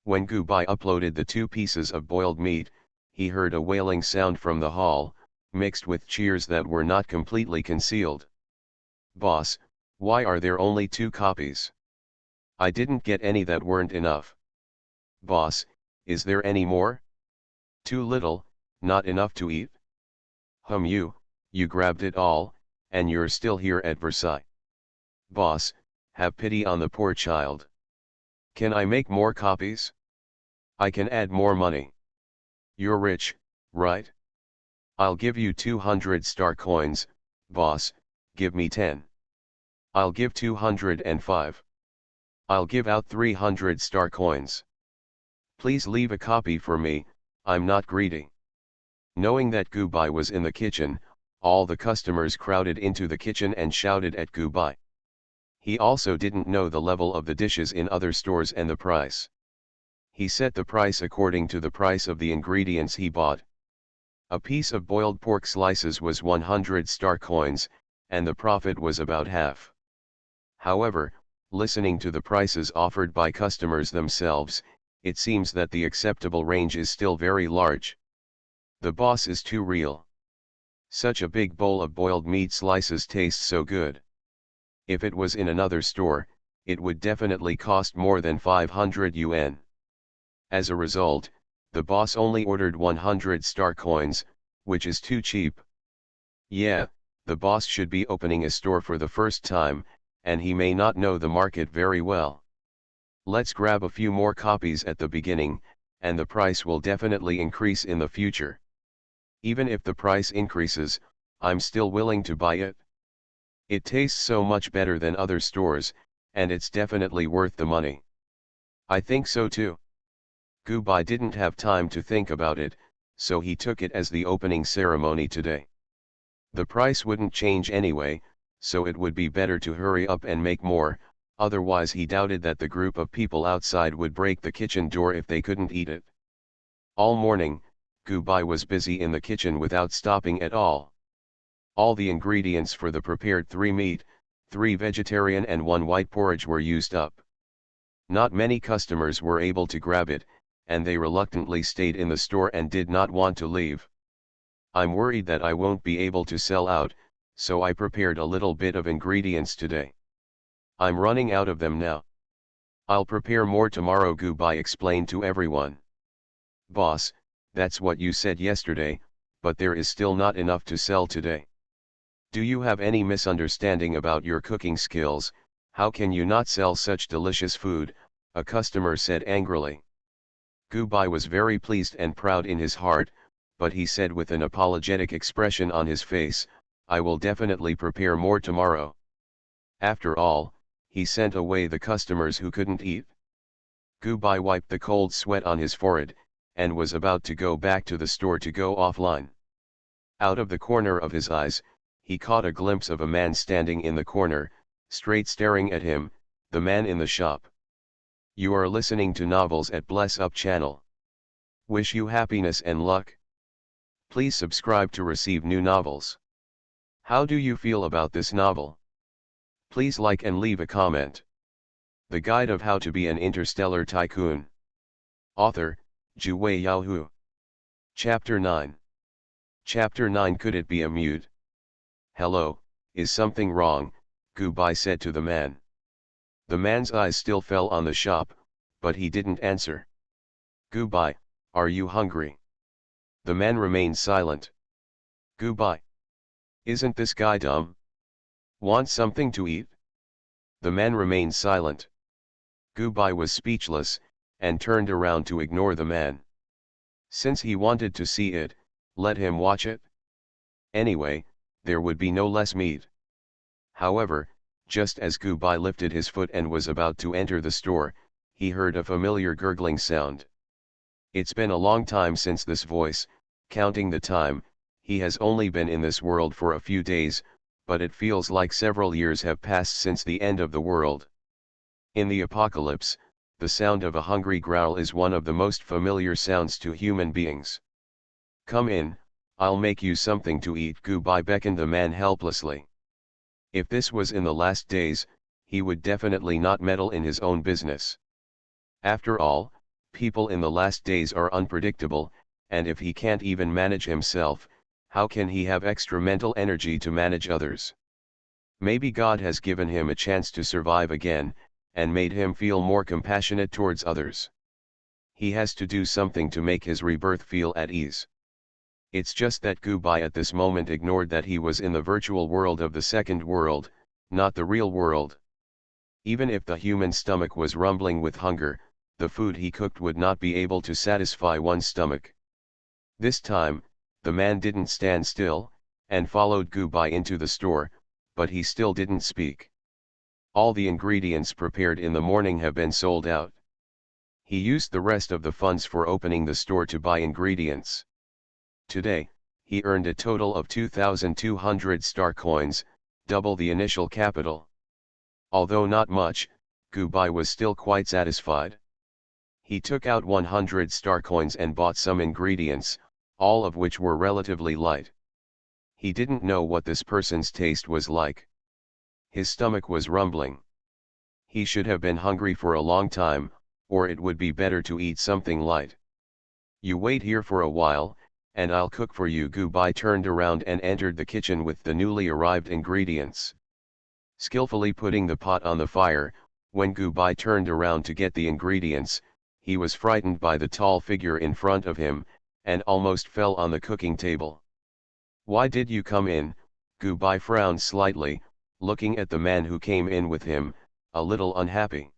Speaker 1: When Gubai uploaded the 2 pieces of boiled meat, he heard a wailing sound from the hall, mixed with cheers that were not completely concealed. "Boss, why are there only 2 copies? I didn't get any that weren't enough." "Boss, is there any more?" "Too little, not enough to eat." You grabbed it all, and you're still here at Versailles." "Boss, have pity on the poor child. Can I make more copies? I can add more money." "You're rich, right? I'll give you 200 star coins, boss, give me 10. I'll give 205. I'll give out 300 star coins. Please leave a copy for me, I'm not greedy." Knowing that Gubai was in the kitchen, all the customers crowded into the kitchen and shouted at Gubai. He also didn't know the level of the dishes in other stores and the price. He set the price according to the price of the ingredients he bought. A piece of boiled pork slices was 100 star coins, and the profit was about half. However, listening to the prices offered by customers themselves, it seems that the acceptable range is still very large. The boss is too real. Such a big bowl of boiled meat slices tastes so good. If it was in another store, it would definitely cost more than 500 yuan. As a result, the boss only ordered 100 star coins, which is too cheap. Yeah, the boss should be opening a store for the first time, and he may not know the market very well. Let's grab a few more copies at the beginning, and the price will definitely increase in the future. Even if the price increases, I'm still willing to buy it. It tastes so much better than other stores, and it's definitely worth the money." "I think so too." Gubai didn't have time to think about it, so he took it as the opening ceremony today. The price wouldn't change anyway, so it would be better to hurry up and make more, otherwise he doubted that the group of people outside would break the kitchen door if they couldn't eat it. All morning, Gubai was busy in the kitchen without stopping at all. All the ingredients for the prepared 3 meat, 3 vegetarian and 1 white porridge were used up. Not many customers were able to grab it, and they reluctantly stayed in the store and did not want to leave. "I'm worried that I won't be able to sell out, so I prepared a little bit of ingredients today. I'm running out of them now. I'll prepare more tomorrow," Gubai explained to everyone. "Boss, that's what you said yesterday, but there is still not enough to sell today. Do you have any misunderstanding about your cooking skills? How can you not sell such delicious food?" a customer said angrily. Gubai was very pleased and proud in his heart, but he said with an apologetic expression on his face, "I will definitely prepare more tomorrow." After all, he sent away the customers who couldn't eat. Gubai wiped the cold sweat on his forehead, and was about to go back to the store to go offline. Out of the corner of his eyes, he caught a glimpse of a man standing in the corner, straight staring at him, the man in the shop. "You are listening to novels at Bless Up channel. Wish you happiness and luck. Please subscribe to receive new novels. How do you feel about this novel? Please like and leave a comment." The Guide of How to Be an Interstellar Tycoon. Author, Yaoi. Chapter 9. Chapter 9. Could it be a mute? "Hello, is something wrong?" Gubai said to the man. The man's eyes still fell on the shop, but he didn't answer. "Gubai, are you hungry?" The man remained silent. "Gubai, isn't this guy dumb? Want something to eat?" The man remained silent. Gubai was speechless, and turned around to ignore the man. Since he wanted to see it, let him watch it. Anyway, there would be no less meat. However, just as Gubai lifted his foot and was about to enter the store, he heard a familiar gurgling sound. It's been a long time since this voice, counting the time, he has only been in this world for a few days, but it feels like several years have passed since the end of the world. In the apocalypse, the sound of a hungry growl is one of the most familiar sounds to human beings. "Come in, I'll make you something to eat," Gubai beckoned the man helplessly. If this was in the last days, he would definitely not meddle in his own business. After all, people in the last days are unpredictable, and if he can't even manage himself, how can he have extra mental energy to manage others? Maybe God has given him a chance to survive again, and made him feel more compassionate towards others. He has to do something to make his rebirth feel at ease. It's just that Gubai at this moment ignored that he was in the virtual world of the second world, not the real world. Even if the human stomach was rumbling with hunger, the food he cooked would not be able to satisfy one's stomach. This time, the man didn't stand still, and followed Gubai into the store, but he still didn't speak. All the ingredients prepared in the morning have been sold out. He used the rest of the funds for opening the store to buy ingredients. Today, he earned a total of 2,200 star coins, double the initial capital. Although not much, Gubai was still quite satisfied. He took out 100 star coins and bought some ingredients, all of which were relatively light. He didn't know what this person's taste was like. His stomach was rumbling. He should have been hungry for a long time, or it would be better to eat something light. "You wait here for a while, and I'll cook for you." Gubai turned around and entered the kitchen with the newly arrived ingredients. Skillfully putting the pot on the fire, when Gubai turned around to get the ingredients, he was frightened by the tall figure in front of him, and almost fell on the cooking table. "Why did you come in?" Gubai frowned slightly, looking at the man who came in with him, a little unhappy.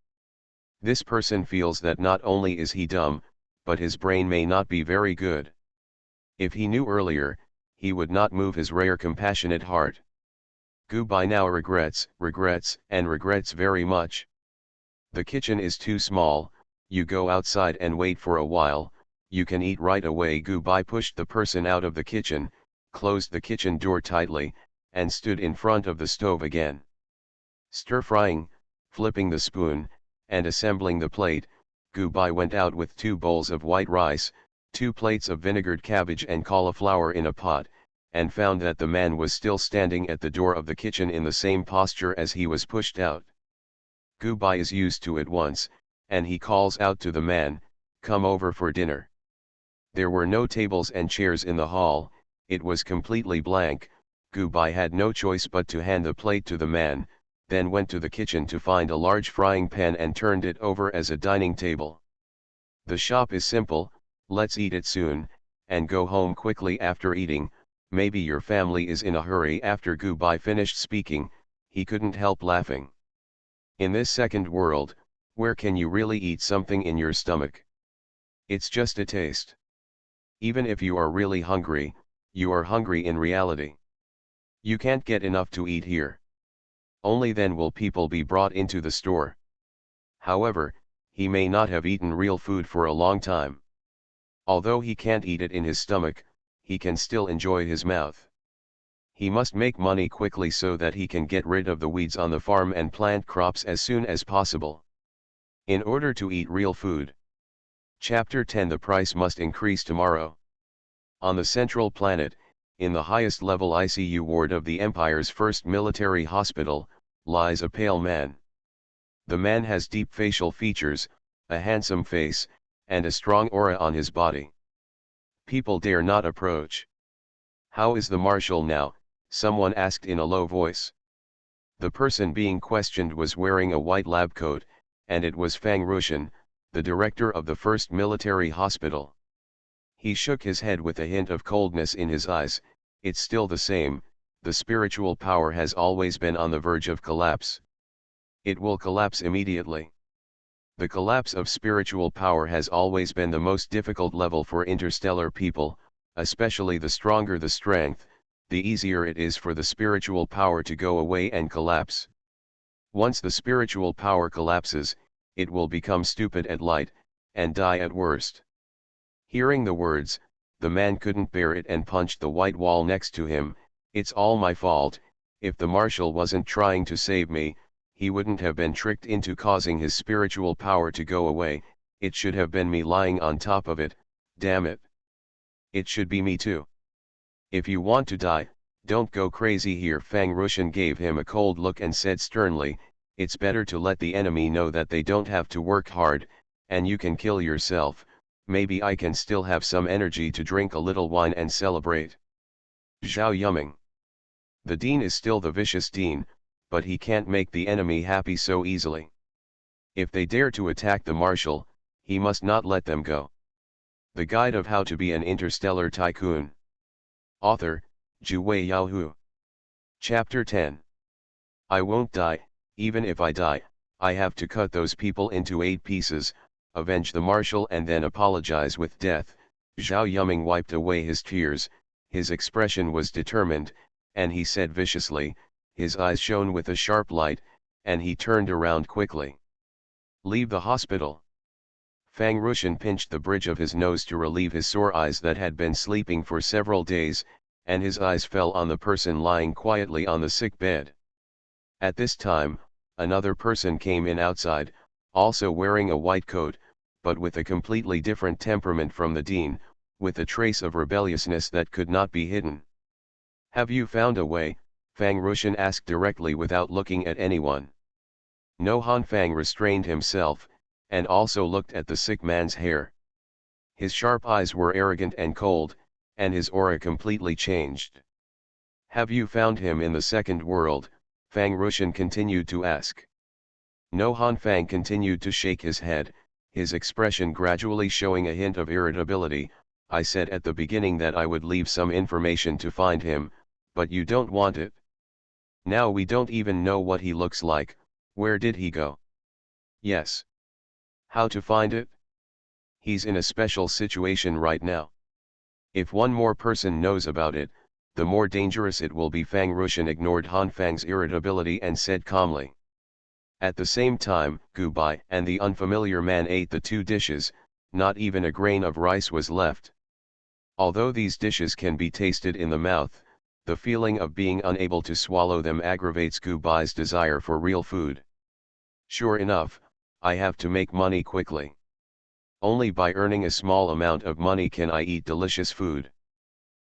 Speaker 1: This person feels that not only is he dumb, but his brain may not be very good. If he knew earlier, he would not move his rare compassionate heart. Gubai now regrets very much. The kitchen is too small, you go outside and wait for a while, you can eat right away. Gubai pushed the person out of the kitchen, closed the kitchen door tightly, and stood in front of the stove again. Stir-frying, flipping the spoon, and assembling the plate, Gubai went out with 2 bowls of white rice, 2 plates of vinegared cabbage and cauliflower in a pot, and found that the man was still standing at the door of the kitchen in the same posture as he was pushed out. Gubai is used to it once, and he calls out to the man, "Come over for dinner." There were no tables and chairs in the hall, it was completely blank. Gubai had no choice but to hand the plate to the man, then went to the kitchen to find a large frying pan and turned it over as a dining table. "The shop is simple, let's eat it soon, and go home quickly after eating. Maybe your family is in a hurry." After Gubai finished speaking, he couldn't help laughing. In this second world, where can you really eat something in your stomach? It's just a taste. Even if you are really hungry, you are hungry in reality. You can't get enough to eat here. Only then will people be brought into the store. However, he may not have eaten real food for a long time. Although he can't eat it in his stomach, he can still enjoy his mouth. He must make money quickly so that he can get rid of the weeds on the farm and plant crops as soon as possible. In order to eat real food. Chapter 10. The price must increase tomorrow. On the central planet, in the highest level ICU ward of the Empire's first military hospital, lies a pale man. The man has deep facial features, a handsome face, and a strong aura on his body. People dare not approach. "How is the marshal now?" someone asked in a low voice. The person being questioned was wearing a white lab coat, and it was Fang Rushan, the director of the first military hospital. He shook his head with a hint of coldness in his eyes. "It's still the same, the spiritual power has always been on the verge of collapse. It will collapse immediately. The collapse of spiritual power has always been the most difficult level for interstellar people, especially the stronger the strength, the easier it is for the spiritual power to go away and collapse. Once the spiritual power collapses, it will become stupid at light, and die at worst. Hearing the words, the man couldn't bear it and punched the white wall next to him. It's all my fault. If the marshal wasn't trying to save me, he wouldn't have been tricked into causing his spiritual power to go away. It should have been me lying on top of it, damn it. It should be me too. If you want to die, don't go crazy here. Fang Rushan gave him a cold look and said sternly, it's better to let the enemy know that they don't have to work hard, and you can kill yourself. Maybe I can still have some energy to drink a little wine and celebrate. Zhao Yuming. The dean is still the vicious dean, but he can't make the enemy happy so easily. If they dare to attack the marshal, he must not let them go. The Guide of How to Be an Interstellar Tycoon. Author, Juwei Yaohu. Chapter 10. I won't die. Even if I die, I have to cut those people into 8 pieces, avenge the marshal and then apologize with death. Zhao Yuming wiped away his tears, his expression was determined, and he said viciously, his eyes shone with a sharp light, and he turned around quickly. Leave the hospital. Fang Rushan pinched the bridge of his nose to relieve his sore eyes that had been sleeping for several days, and his eyes fell on the person lying quietly on the sick bed. At this time, another person came in outside, also wearing a white coat, but with a completely different temperament from the dean, with a trace of rebelliousness that could not be hidden. Have you found a way? Fang Rushan asked directly without looking at anyone. No. Han Fang restrained himself, and also looked at the sick man's hair. His sharp eyes were arrogant and cold, and his aura completely changed. Have you found him in the second world? Fang Rushan continued to ask. No. Han Fang continued to shake his head, his expression gradually showing a hint of irritability. I said at the beginning that I would leave some information to find him, but you don't want it. Now we don't even know what he looks like. Where did he go? Yes. How to find it? He's in a special situation right now. If one more person knows about it, the more dangerous it will be. Fang Rushan ignored Han Fang's irritability and said calmly. At the same time, Gu Bai and the unfamiliar man ate the 2 dishes, not even a grain of rice was left. Although these dishes can be tasted in the mouth, the feeling of being unable to swallow them aggravates Gu Bai's desire for real food. Sure enough, I have to make money quickly. Only by earning a small amount of money can I eat delicious food.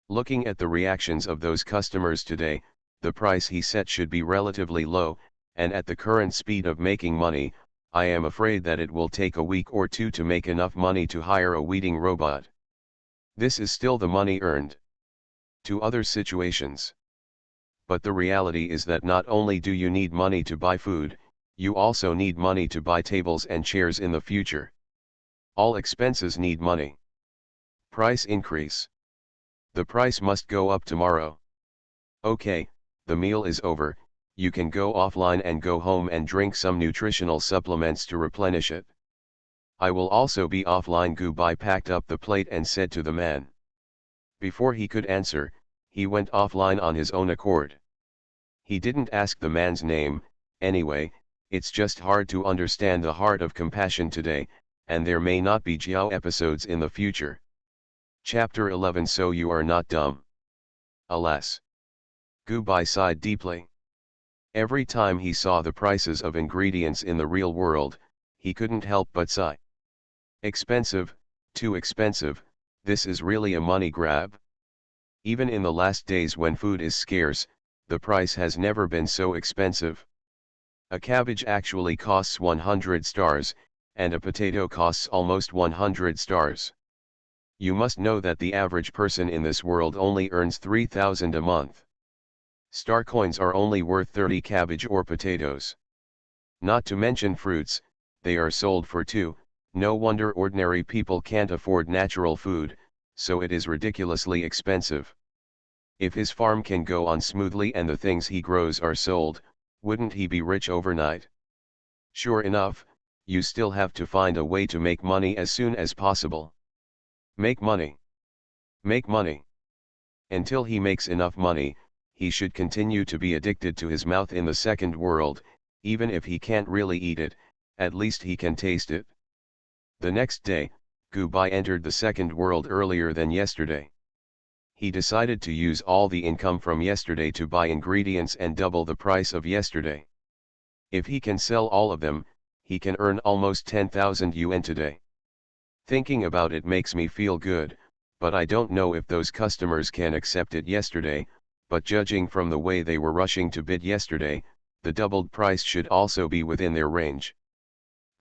Speaker 1: Looking at the reactions of those customers today, the price he set should be relatively low, and at the current speed of making money, I am afraid that it will take a week or 2 to make enough money to hire a weeding robot. This is still the money earned to other situations. But the reality is that not only do you need money to buy food, you also need money to buy tables and chairs in the future. All expenses need money. Price increase. The price must go up tomorrow. Okay, the meal is over, you can go offline and go home and drink some nutritional supplements to replenish it. I will also be offline. Gu Bai packed up the plate and said to the man. Before he could answer, he went offline on his own accord. He didn't ask the man's name. Anyway, it's just hard to understand the heart of compassion today, and there may not be Jiao episodes in the future. Chapter 11. So you are not dumb. Alas. Gu Bai sighed deeply. Every time he saw the prices of ingredients in the real world, he couldn't help but sigh. Expensive, too expensive, this is really a money grab. Even in the last days when food is scarce, the price has never been so expensive. A cabbage actually costs 100 stars, and a potato costs almost 100 stars. You must know that the average person in this world only earns 3,000 a month. Star coins are only worth 30 cabbage or potatoes. Not to mention fruits, they are sold for 2, no wonder ordinary people can't afford natural food, so it is ridiculously expensive. If his farm can go on smoothly and the things he grows are sold, wouldn't he be rich overnight? Sure enough, you still have to find a way to make money as soon as possible. Make money. Make money. Until he makes enough money, he should continue to be addicted to his mouth in the second world, even if he can't really eat it, At least he can taste it. The next day, Gubai entered the second world earlier than yesterday. He decided to use all the income from yesterday to buy ingredients and double the price of yesterday. If he can sell all of them, he can earn almost 10,000 yuan today. Thinking about it makes me feel good, but I don't know if those customers can accept it yesterday, but judging from the way they were rushing to bid yesterday, the doubled price should also be within their range.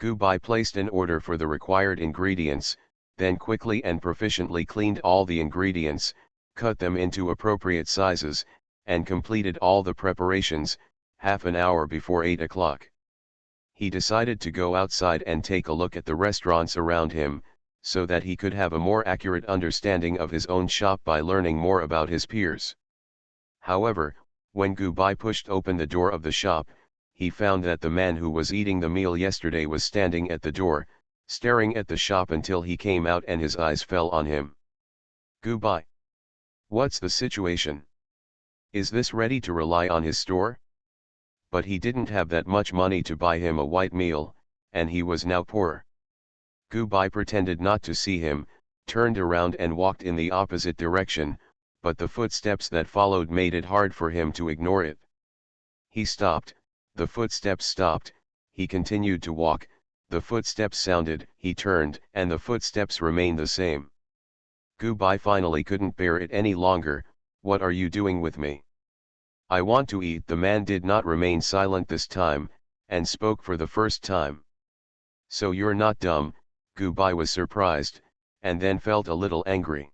Speaker 1: Gubai placed an order for the required ingredients, then quickly and proficiently cleaned all the ingredients, cut them into appropriate sizes, and completed all the preparations, half an hour before 8 o'clock. He decided to go outside and take a look at the restaurants around him, so that he could have a more accurate understanding of his own shop by learning more about his peers. However, when Gubai pushed open the door of the shop, he found that the man who was eating the meal yesterday was standing at the door, staring at the shop until he came out and his eyes fell on him. Gubai. What's the situation? Is this ready to rely on his store? But he didn't have that much money to buy him a white meal, and he was now poor. Gubai pretended not to see him, turned around and walked in the opposite direction, but the footsteps that followed made it hard for him to ignore it. He stopped, the footsteps stopped, he continued to walk, the footsteps sounded, he turned, and the footsteps remained the same. Gubai finally couldn't bear it any longer. What are you doing with me? I want to eat. The man did not remain silent this time, and spoke for the first time. So you're not dumb, Gubai was surprised, and then felt a little angry.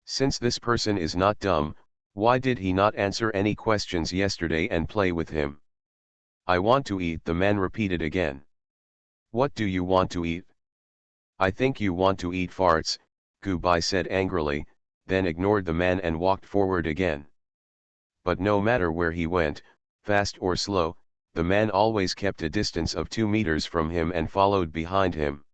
Speaker 1: Since this person is not dumb, why did he not answer any questions yesterday and play with him? I want to eat, the man repeated again. What do you want to eat? I think you want to eat farts, Gubai said angrily, then ignored the man and walked forward again. But no matter where he went, fast or slow, the man always kept a distance of 2 meters from him and followed behind him.